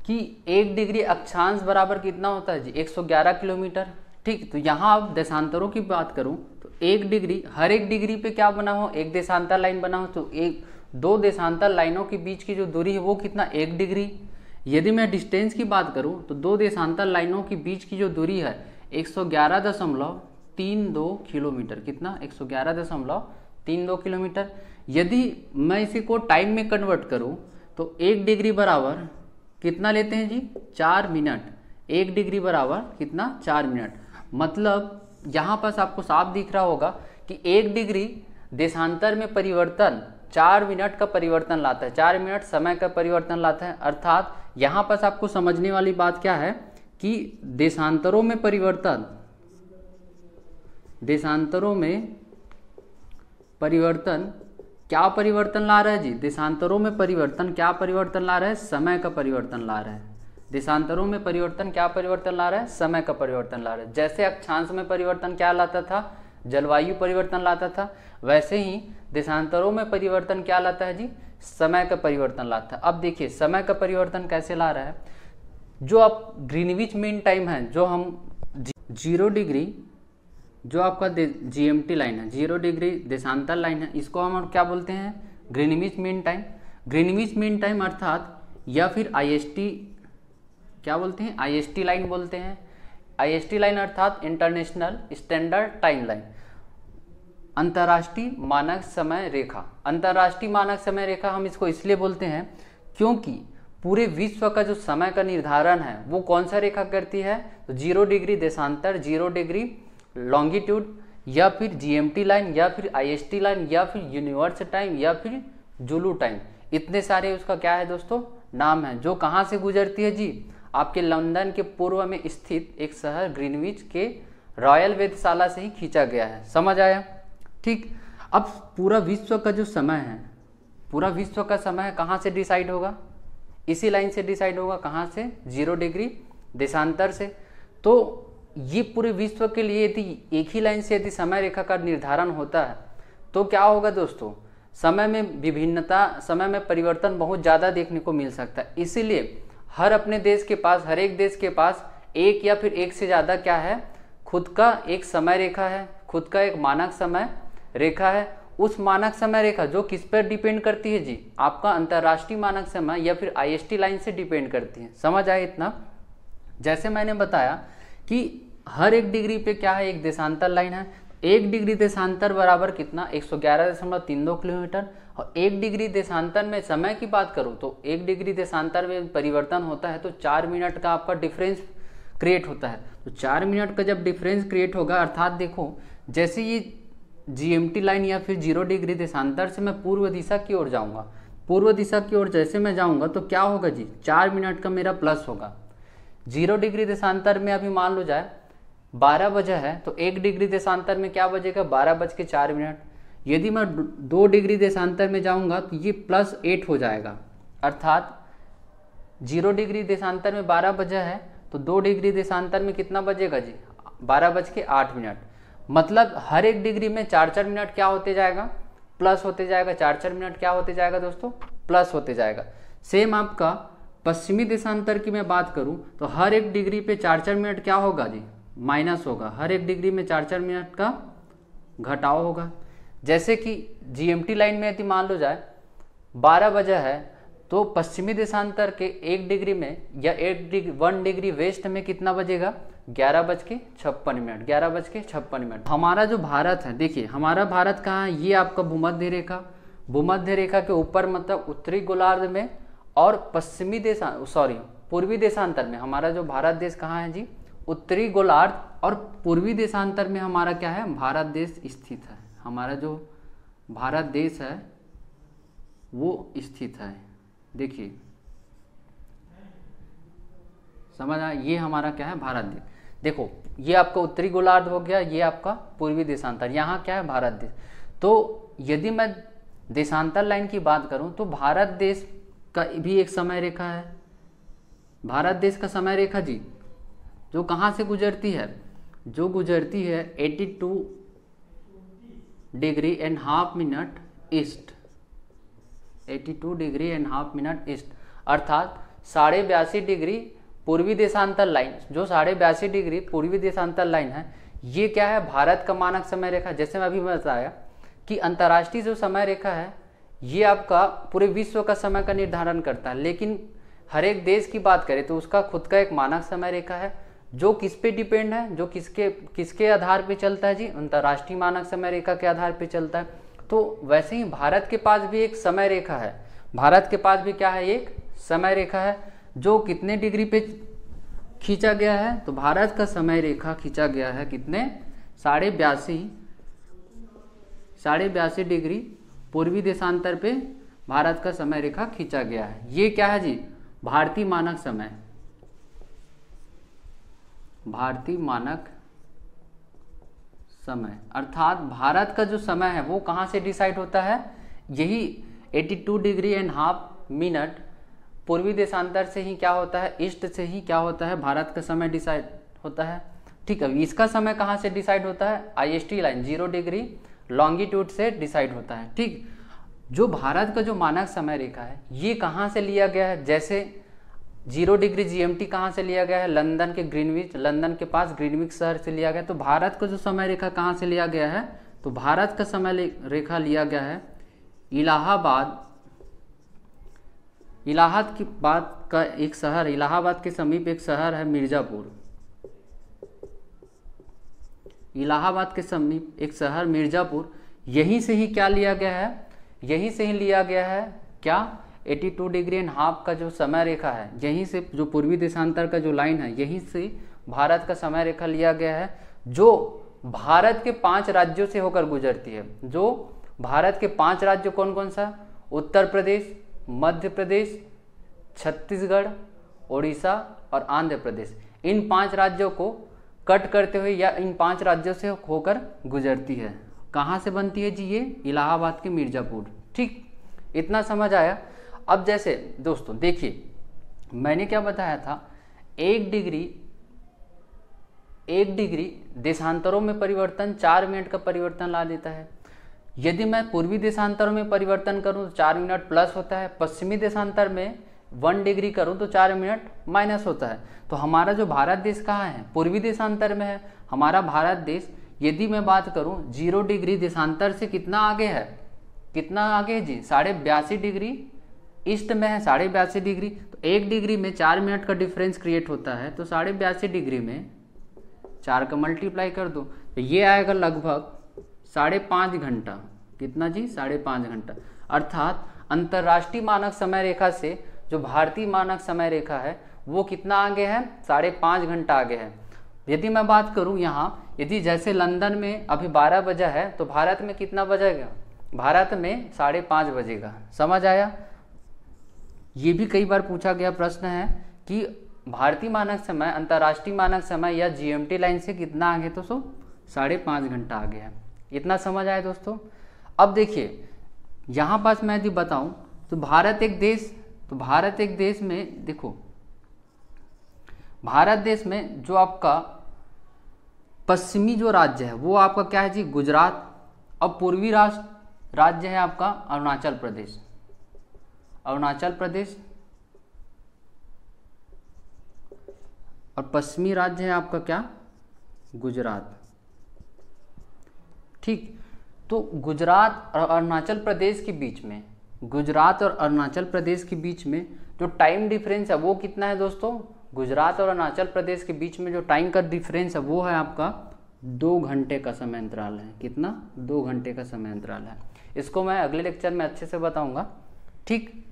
कि 1 डिग्री अक्षांश बराबर कितना होता है जी? 111 किलोमीटर। ठीक। तो यहाँ अब देशांतरों की बात करूं तो 1 डिग्री, हर एक डिग्री पे क्या बना हो? एक देशांतर लाइन बना हो। तो दो देशांतर लाइनों के बीच की जो दूरी है वो कितना? 1 डिग्री। यदि मैं डिस्टेंस की बात करूं तो दो देशांतर लाइनों के बीच की जो दूरी है 111.32 किलोमीटर। कितना? 111.32 किलोमीटर। यदि मैं इसी को टाइम में कन्वर्ट करूं तो 1 डिग्री बराबर कितना लेते हैं जी? 4 मिनट। 1 डिग्री बराबर कितना? 4 मिनट। मतलब यहाँ पर आपको साफ दिख रहा होगा कि 1 डिग्री देशांतर में परिवर्तन 4 मिनट का परिवर्तन लाता है, 4 मिनट समय का परिवर्तन लाता है। अर्थात यहाँ पर आपको समझने वाली बात क्या है कि देशांतरों में परिवर्तन क्या परिवर्तन ला रहा है जी? देशांतरों में परिवर्तन क्या परिवर्तन ला रहा है? समय का परिवर्तन ला रहा है। देशांतरों में परिवर्तन क्या परिवर्तन ला रहा है? समय का परिवर्तन ला रहा है। जैसे अक्षांश में परिवर्तन क्या लाता था? जलवायु परिवर्तन लाता था, वैसे ही देशांतरों में परिवर्तन क्या लाता है जी? समय का परिवर्तन लाता है। अब देखिए समय का परिवर्तन कैसे ला रहा है? जो आप ग्रीनविच मीन टाइम है, जो हम 0 डिग्री जो आपका जीएमटी लाइन है, 0 डिग्री देशांतर लाइन है, इसको हम क्या बोलते हैं? Greenwich mean time. Greenwich mean time अर्थात, या फिर आईएसटी क्या बोलते हैं? आईएसटी लाइन बोलते हैं। आईएसटी लाइन अर्थात इंटरनेशनल स्टैंडर्ड टाइम लाइन, अंतर्राष्ट्रीय मानक समय रेखा। अंतर्राष्ट्रीय मानक समय रेखा हम इसको इसलिए बोलते हैं क्योंकि पूरे विश्व का जो समय का निर्धारण है वो कौन सा रेखा करती है? तो 0 डिग्री देशांतर, 0 डिग्री लॉन्गिट्यूड या फिर जीएमटी लाइन या फिर आईएसटी लाइन या फिर यूनिवर्स टाइम या फिर जुलू टाइम, इतने सारे उसका क्या है दोस्तों नाम है, जो कहाँ से गुजरती है जी, आपके लंदन के पूर्व में स्थित एक शहर ग्रीनविच के रॉयल वेधशाला से ही खींचा गया है। समझ आया? ठीक। अब पूरा विश्व का जो समय है, पूरा विश्व का समय कहाँ से डिसाइड होगा, इसी लाइन से डिसाइड होगा। कहाँ से? 0 डिग्री देशांतर से। तो ये पूरे विश्व के लिए यदि एक ही लाइन से यदि समय रेखा का निर्धारण होता है तो क्या होगा दोस्तों, समय में विभिन्नता, समय में परिवर्तन बहुत ज़्यादा देखने को मिल सकता है। इसीलिए हर अपने देश के पास, हर एक देश के पास एक या फिर एक से ज़्यादा क्या है, खुद का एक समय रेखा है, खुद का एक मानक समय रेखा है। उस मानक समय रेखा जो किस पर डिपेंड करती है जी, आपका अंतर्राष्ट्रीय मानक समय या फिर आईएसटी लाइन से डिपेंड करती है। समझ आए इतना? जैसे मैंने बताया कि हर एक डिग्री पे क्या है, एक देशांतर लाइन है। 1 डिग्री देशांतर बराबर कितना, 111.32 किलोमीटर। और 1 डिग्री देशांतर में समय की बात करूँ तो 1 डिग्री देशांतर में परिवर्तन होता है तो 4 मिनट का आपका डिफरेंस क्रिएट होता है। तो 4 मिनट का जब डिफरेंस क्रिएट होगा, अर्थात देखो जैसे ये जीएमटी लाइन या फिर 0 डिग्री देशांतर से मैं पूर्व दिशा की ओर जाऊँगा, पूर्व दिशा की ओर जैसे मैं जाऊँगा तो क्या होगा जी, 4 मिनट का मेरा प्लस होगा। 0 डिग्री देशांतर में अभी मान लो जाए 12 बजे है तो 1 डिग्री देशांतर में क्या बजेगा, 12:04। यदि मैं 2 डिग्री देशांतर में जाऊंगा तो ये +8 हो जाएगा। अर्थात 0 डिग्री देशांतर में 12 बजे है तो 2 डिग्री देशांतर में कितना बजेगा जी, 12:08। मतलब हर एक डिग्री में 4-4 मिनट क्या होते जाएगा, प्लस होते जाएगा। 4-4 मिनट क्या होते जाएगा दोस्तों, प्लस होते जाएगा। सेम आपका पश्चिमी देशांतर की मैं बात करूं तो हर एक डिग्री पे 4-4 मिनट क्या होगा जी, माइनस होगा। हर एक डिग्री में 4-4 मिनट का घटाव होगा। जैसे कि जीएमटी लाइन में यदि मान लो जाए 12 बजे है तो पश्चिमी देशांतर के 1 डिग्री में या 1 डिग्री वेस्ट में कितना बजेगा, 11:56। 11:56। हमारा जो भारत है, देखिए हमारा भारत कहाँ है, ये आपका भूमध्य रेखा, भूमध्य रेखा के ऊपर मतलब उत्तरी गोलार्ध में और पूर्वी देशांतर में हमारा जो भारत देश कहाँ है जी, उत्तरी गोलार्ध और पूर्वी देशांतर में हमारा क्या है, भारत देश स्थित है। हमारा जो भारत देश है वो स्थित है। देखिए समझ आया, ये हमारा क्या है, भारत देश। देखो ये आपका उत्तरी गोलार्ध हो गया, ये आपका पूर्वी देशांतर, यहाँ क्या है, भारत देश। तो यदि मैं देशांतर लाइन की बात करूं तो भारत देश का भी एक समय रेखा है। भारत देश का समय रेखा जी जो कहाँ से गुजरती है, जो गुजरती है 82.5 डिग्री ईस्ट, 82.5 डिग्री ईस्ट, अर्थात 82.5 डिग्री पूर्वी देशांतर लाइन, जो 82.5 डिग्री पूर्वी देशांतर लाइन है, ये क्या है, भारत का मानक समय रेखा। जैसे मैं अभी बताया कि अंतर्राष्ट्रीय जो समय रेखा है ये आपका पूरे विश्व का समय का निर्धारण करता है, लेकिन हर एक देश की बात करें तो उसका खुद का एक मानक समय रेखा है जो किस पे डिपेंड है, जो किसके आधार पे चलता है जी, अंतर्राष्ट्रीय मानक समय रेखा के आधार पे चलता है। तो वैसे ही भारत के पास भी एक समय रेखा है, भारत के पास भी क्या है, एक समय रेखा है जो कितने डिग्री पे खींचा गया है, तो भारत का समय रेखा खींचा गया है कितने, 82.5 डिग्री पूर्वी देशांतर पे भारत का समय रेखा खींचा गया है। ये क्या है जी, भारतीय मानक समय, भारतीय मानक समय। अर्थात भारत का जो समय है वो कहाँ से डिसाइड होता है, यही 82.5 डिग्री पूर्वी देशांतर से ही क्या होता है, ईस्ट से ही क्या होता है, भारत का समय डिसाइड होता है। ठीक है, इसका समय कहाँ से डिसाइड होता है, आईएसटी लाइन 0 डिग्री लॉन्गिट्यूड से डिसाइड होता है। ठीक, जो भारत का जो मानक समय रेखा है ये कहाँ से लिया गया है, जैसे 0 डिग्री जीएमटी कहाँ से लिया गया है, लंदन के ग्रीनविच, लंदन के पास ग्रीनविच शहर से लिया गया। तो भारत का जो समय रेखा कहाँ से लिया गया है, तो भारत का समय रेखा लिया गया है इलाहाबाद, इलाहाबाद की बात का एक शहर, इलाहाबाद के समीप एक शहर है मिर्जापुर, इलाहाबाद के समीप एक शहर मिर्जापुर, यहीं से ही क्या लिया गया है, यहीं से ही लिया गया है क्या, 82.5 डिग्री का जो समय रेखा है, यहीं से जो पूर्वी देशांतर का जो लाइन है यहीं से भारत का समय रेखा लिया गया है, जो भारत के 5 राज्यों से होकर गुजरती है। जो भारत के 5 राज्य कौन कौन सा? उत्तर प्रदेश, मध्य प्रदेश, छत्तीसगढ़, उड़ीसा और आंध्र प्रदेश। इन 5 राज्यों को कट करते हुए या इन 5 राज्यों से होकर गुजरती है। कहाँ से बनती है जी? ये इलाहाबाद के मिर्जापुर। ठीक, इतना समझ आया। अब जैसे दोस्तों देखिए, मैंने क्या बताया था, 1 डिग्री देशांतरों में परिवर्तन 4 मिनट का परिवर्तन ला देता है। यदि मैं पूर्वी देशांतरों में परिवर्तन करूं तो 4 मिनट प्लस होता है, पश्चिमी देशांतर में 1 डिग्री करूं तो 4 मिनट माइनस होता है। तो हमारा जो भारत देश कहाँ है? पूर्वी देशांतर में है। हमारा भारत देश, यदि मैं बात करूं 0 डिग्री देशांतर से कितना आगे है? कितना आगे है जी? 82.5 डिग्री ईस्ट में है, 82.5 डिग्री। तो 1 डिग्री में 4 मिनट का डिफरेंस क्रिएट होता है, तो 82.5 डिग्री में 4 का मल्टीप्लाई कर दो तो ये आएगा लगभग 5.5 घंटा। कितना जी? 5.5 घंटा। अर्थात अंतर्राष्ट्रीय मानक समय रेखा से जो भारतीय मानक समय रेखा है वो कितना आगे है? 5.5 घंटा आगे है। यदि मैं बात करूं यहाँ, यदि जैसे लंदन में अभी 12 बजा है तो भारत में कितना बजेगा? भारत में 5:30 बजेगा। समझ आया? ये भी कई बार पूछा गया प्रश्न है कि भारतीय मानक समय अंतर्राष्ट्रीय मानक समय या जीएमटी लाइन से कितना आगे? तो 5.5 घंटा आगे है। इतना समझ आया दोस्तों? अब देखिए यहाँ पास मैं यदि बताऊं तो भारत एक देश में देखो, भारत देश में जो आपका पश्चिमी जो राज्य है वो आपका क्या है जी? गुजरात। अब पूर्वी राज्य है आपका अरुणाचल प्रदेश। और पश्चिमी राज्य है आपका क्या? गुजरात। ठीक, तो गुजरात और अरुणाचल प्रदेश के बीच में जो टाइम डिफरेंस है वो कितना है दोस्तों? गुजरात और अरुणाचल प्रदेश के बीच में जो टाइम का डिफरेंस है वो है आपका 2 घंटे का समय अंतराल है। कितना? 2 घंटे का समय अंतराल है। इसको मैं अगले लेक्चर में अच्छे से बताऊंगा। ठीक,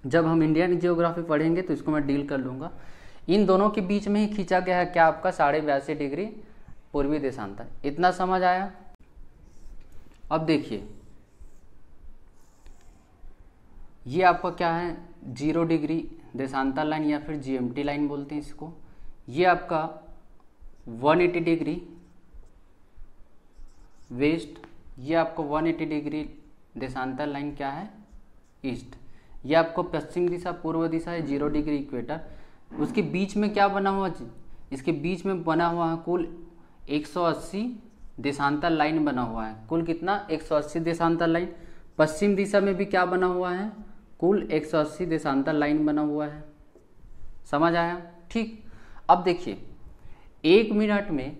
जब हम इंडियन जियोग्राफी पढ़ेंगे तो इसको मैं डील कर लूँगा। इन दोनों के बीच में ही खींचा गया है क्या? आपका 82.5 डिग्री पूर्वी देशांतर। इतना समझ आया? अब देखिए ये आपका क्या है? 0 डिग्री देशांतर लाइन या फिर जीएमटी लाइन बोलते हैं इसको। ये आपका 180 डिग्री वेस्ट, ये आपको 180 डिग्री देशांतर लाइन क्या है? ईस्ट। ये आपको पश्चिम दिशा, पूर्व दिशा है, 0 डिग्री इक्वेटर। उसके बीच में क्या बना हुआ? इसके बीच में बना हुआ है कुल 180 देशांतर लाइन बना हुआ है। कुल कितना? 180 देशांतर लाइन। पश्चिम दिशा में भी क्या बना हुआ है? कुल 180 देशांतर लाइन बना हुआ है। समझ आया? ठीक, अब देखिए 1 मिनट में,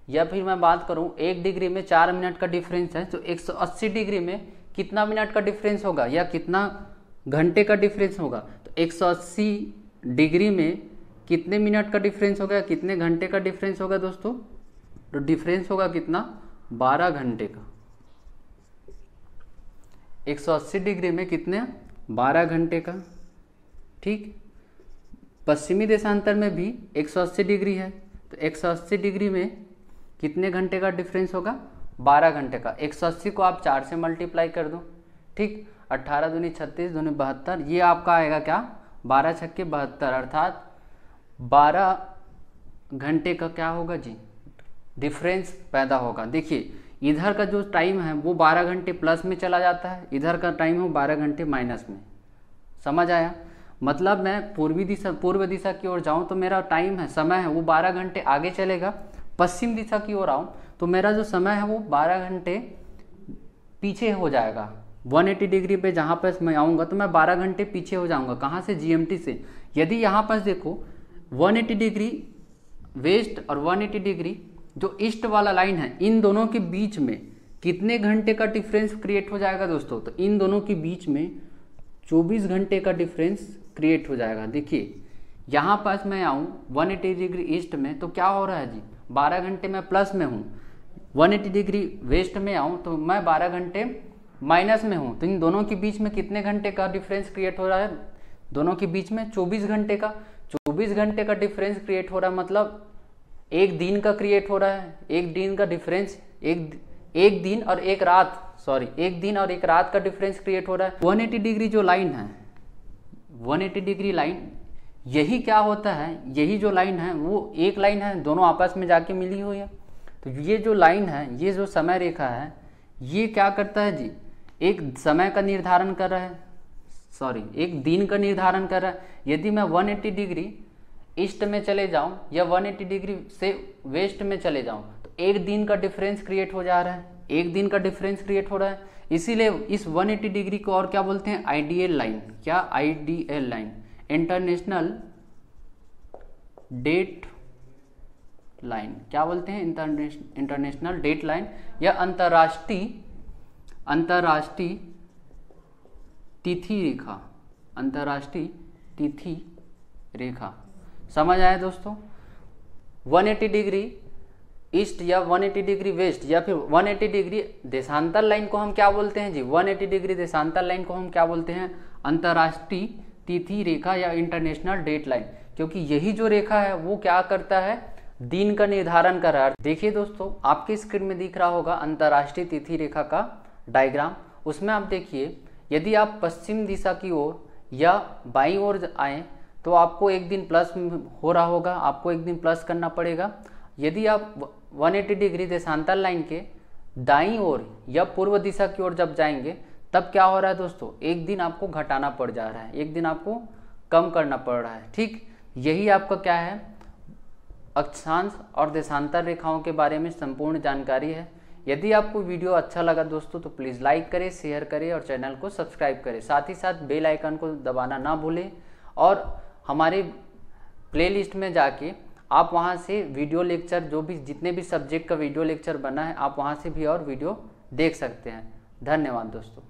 या फिर मैं बात करूं 1 डिग्री में 4 मिनट का डिफरेंस है, तो 180 डिग्री में कितना मिनट का डिफरेंस होगा या कितना घंटे का डिफरेंस होगा? तो 180 डिग्री में कितने मिनट का डिफरेंस होगा, कितने घंटे का डिफरेंस होगा दोस्तों? तो डिफरेंस होगा कितना? 12 घंटे का। 180 डिग्री में कितने? 12 घंटे का। ठीक, पश्चिमी देशांतर में भी 180 डिग्री है, तो 180 डिग्री में कितने घंटे का डिफरेंस होगा? 12 घंटे का। 180 को आप 4 से मल्टीप्लाई कर दो। ठीक, 18 दूनी 36 दूनी 72, ये आपका आएगा क्या? 12 छक्के 72, अर्थात 12 घंटे का क्या होगा जी? डिफरेंस पैदा होगा। देखिए इधर का जो टाइम है वो 12 घंटे प्लस में चला जाता है, इधर का टाइम हो 12 घंटे माइनस में। समझ आया? मतलब मैं पूर्व दिशा की ओर जाऊं तो मेरा टाइम है, समय है, वो 12 घंटे आगे चलेगा। पश्चिम दिशा की ओर आऊं तो मेरा जो समय है वो 12 घंटे पीछे हो जाएगा। 180 डिग्री पे जहाँ पर मैं आऊँगा तो मैं 12 घंटे पीछे हो जाऊँगा। कहाँ से? जीएमटी से। यदि यहाँ पर देखो 180 डिग्री वेस्ट और 180 डिग्री जो ईस्ट वाला लाइन है, इन दोनों के बीच में कितने घंटे का डिफरेंस क्रिएट हो जाएगा दोस्तों? तो इन दोनों के बीच में 24 घंटे का डिफरेंस क्रिएट हो जाएगा। देखिए यहाँ पास मैं आऊँ 180 डिग्री ईस्ट में तो क्या हो रहा है जी? 12 घंटे मैं प्लस में हूँ। 180 डिग्री वेस्ट में आऊँ तो मैं 12 घंटे माइनस में हूँ। तो इन दोनों के बीच में कितने घंटे का डिफरेंस क्रिएट हो रहा है? दोनों के बीच में 24 घंटे का। 24 घंटे का डिफरेंस क्रिएट हो रहा है, मतलब एक दिन का क्रिएट हो रहा है, एक दिन का डिफरेंस, एक दिन और एक रात, सॉरी एक दिन और एक रात का डिफरेंस क्रिएट हो रहा है। 180 डिग्री जो लाइन है, 180 डिग्री लाइन, यही क्या होता है, यही जो लाइन है वो एक लाइन है, दोनों आपस में जाके मिली हुई है। तो ये जो लाइन है, ये जो समय रेखा है, ये क्या करता है जी, एक समय का निर्धारण कर रहा है, सॉरी एक दिन का निर्धारण कर रहा है। यदि मैं 180 डिग्री ईस्ट में चले जाऊं या 180 डिग्री से वेस्ट में चले जाऊं तो एक दिन का डिफरेंस क्रिएट हो जा रहा है, एक दिन का डिफरेंस क्रिएट हो रहा है। इसीलिए इस 180 डिग्री को और क्या बोलते हैं, आइडियल लाइन। क्या, ideal line, international date line, क्या बोलते हैं, इंटरनेशनल डेट लाइन या अंतर्राष्ट्रीय तिथि रेखा, अंतर्राष्ट्रीय तिथि रेखा। समझ आया दोस्तों। 180 डिग्री ईस्ट या 180 डिग्री वेस्ट या फिर 180 डिग्री देशांतर लाइन को हम क्या बोलते हैं जी, 180 डिग्री देशांतर लाइन को हम क्या बोलते हैं, अंतर्राष्ट्रीय तिथि रेखा या इंटरनेशनल डेट लाइन। क्योंकि यही जो रेखा है वो क्या करता है, दिन का निर्धारण कर रहा है। देखिए दोस्तों, आपके स्क्रीन में दिख रहा होगा अंतर्राष्ट्रीय तिथि रेखा का डायग्राम। उसमें आप देखिए, यदि आप पश्चिम दिशा की ओर या बाईं ओर आए तो आपको एक दिन प्लस हो रहा होगा, आपको एक दिन प्लस करना पड़ेगा। यदि आप 180 डिग्री देशांतर लाइन के दाईं ओर या पूर्व दिशा की ओर जब जाएंगे तब क्या हो रहा है दोस्तों, एक दिन आपको घटाना पड़ जा रहा है, एक दिन आपको कम करना पड़ रहा है। ठीक, यही आपका क्या है, अक्षांश और देशांतर रेखाओं के बारे में संपूर्ण जानकारी है। यदि आपको वीडियो अच्छा लगा दोस्तों तो प्लीज़ लाइक करें, शेयर करें और चैनल को सब्सक्राइब करें। साथ ही साथ बेल आइकन को दबाना ना भूलें और हमारे प्लेलिस्ट में जाके आप वहां से वीडियो लेक्चर, जो भी जितने भी सब्जेक्ट का वीडियो लेक्चर बना है, आप वहां से भी और वीडियो देख सकते हैं। धन्यवाद दोस्तों।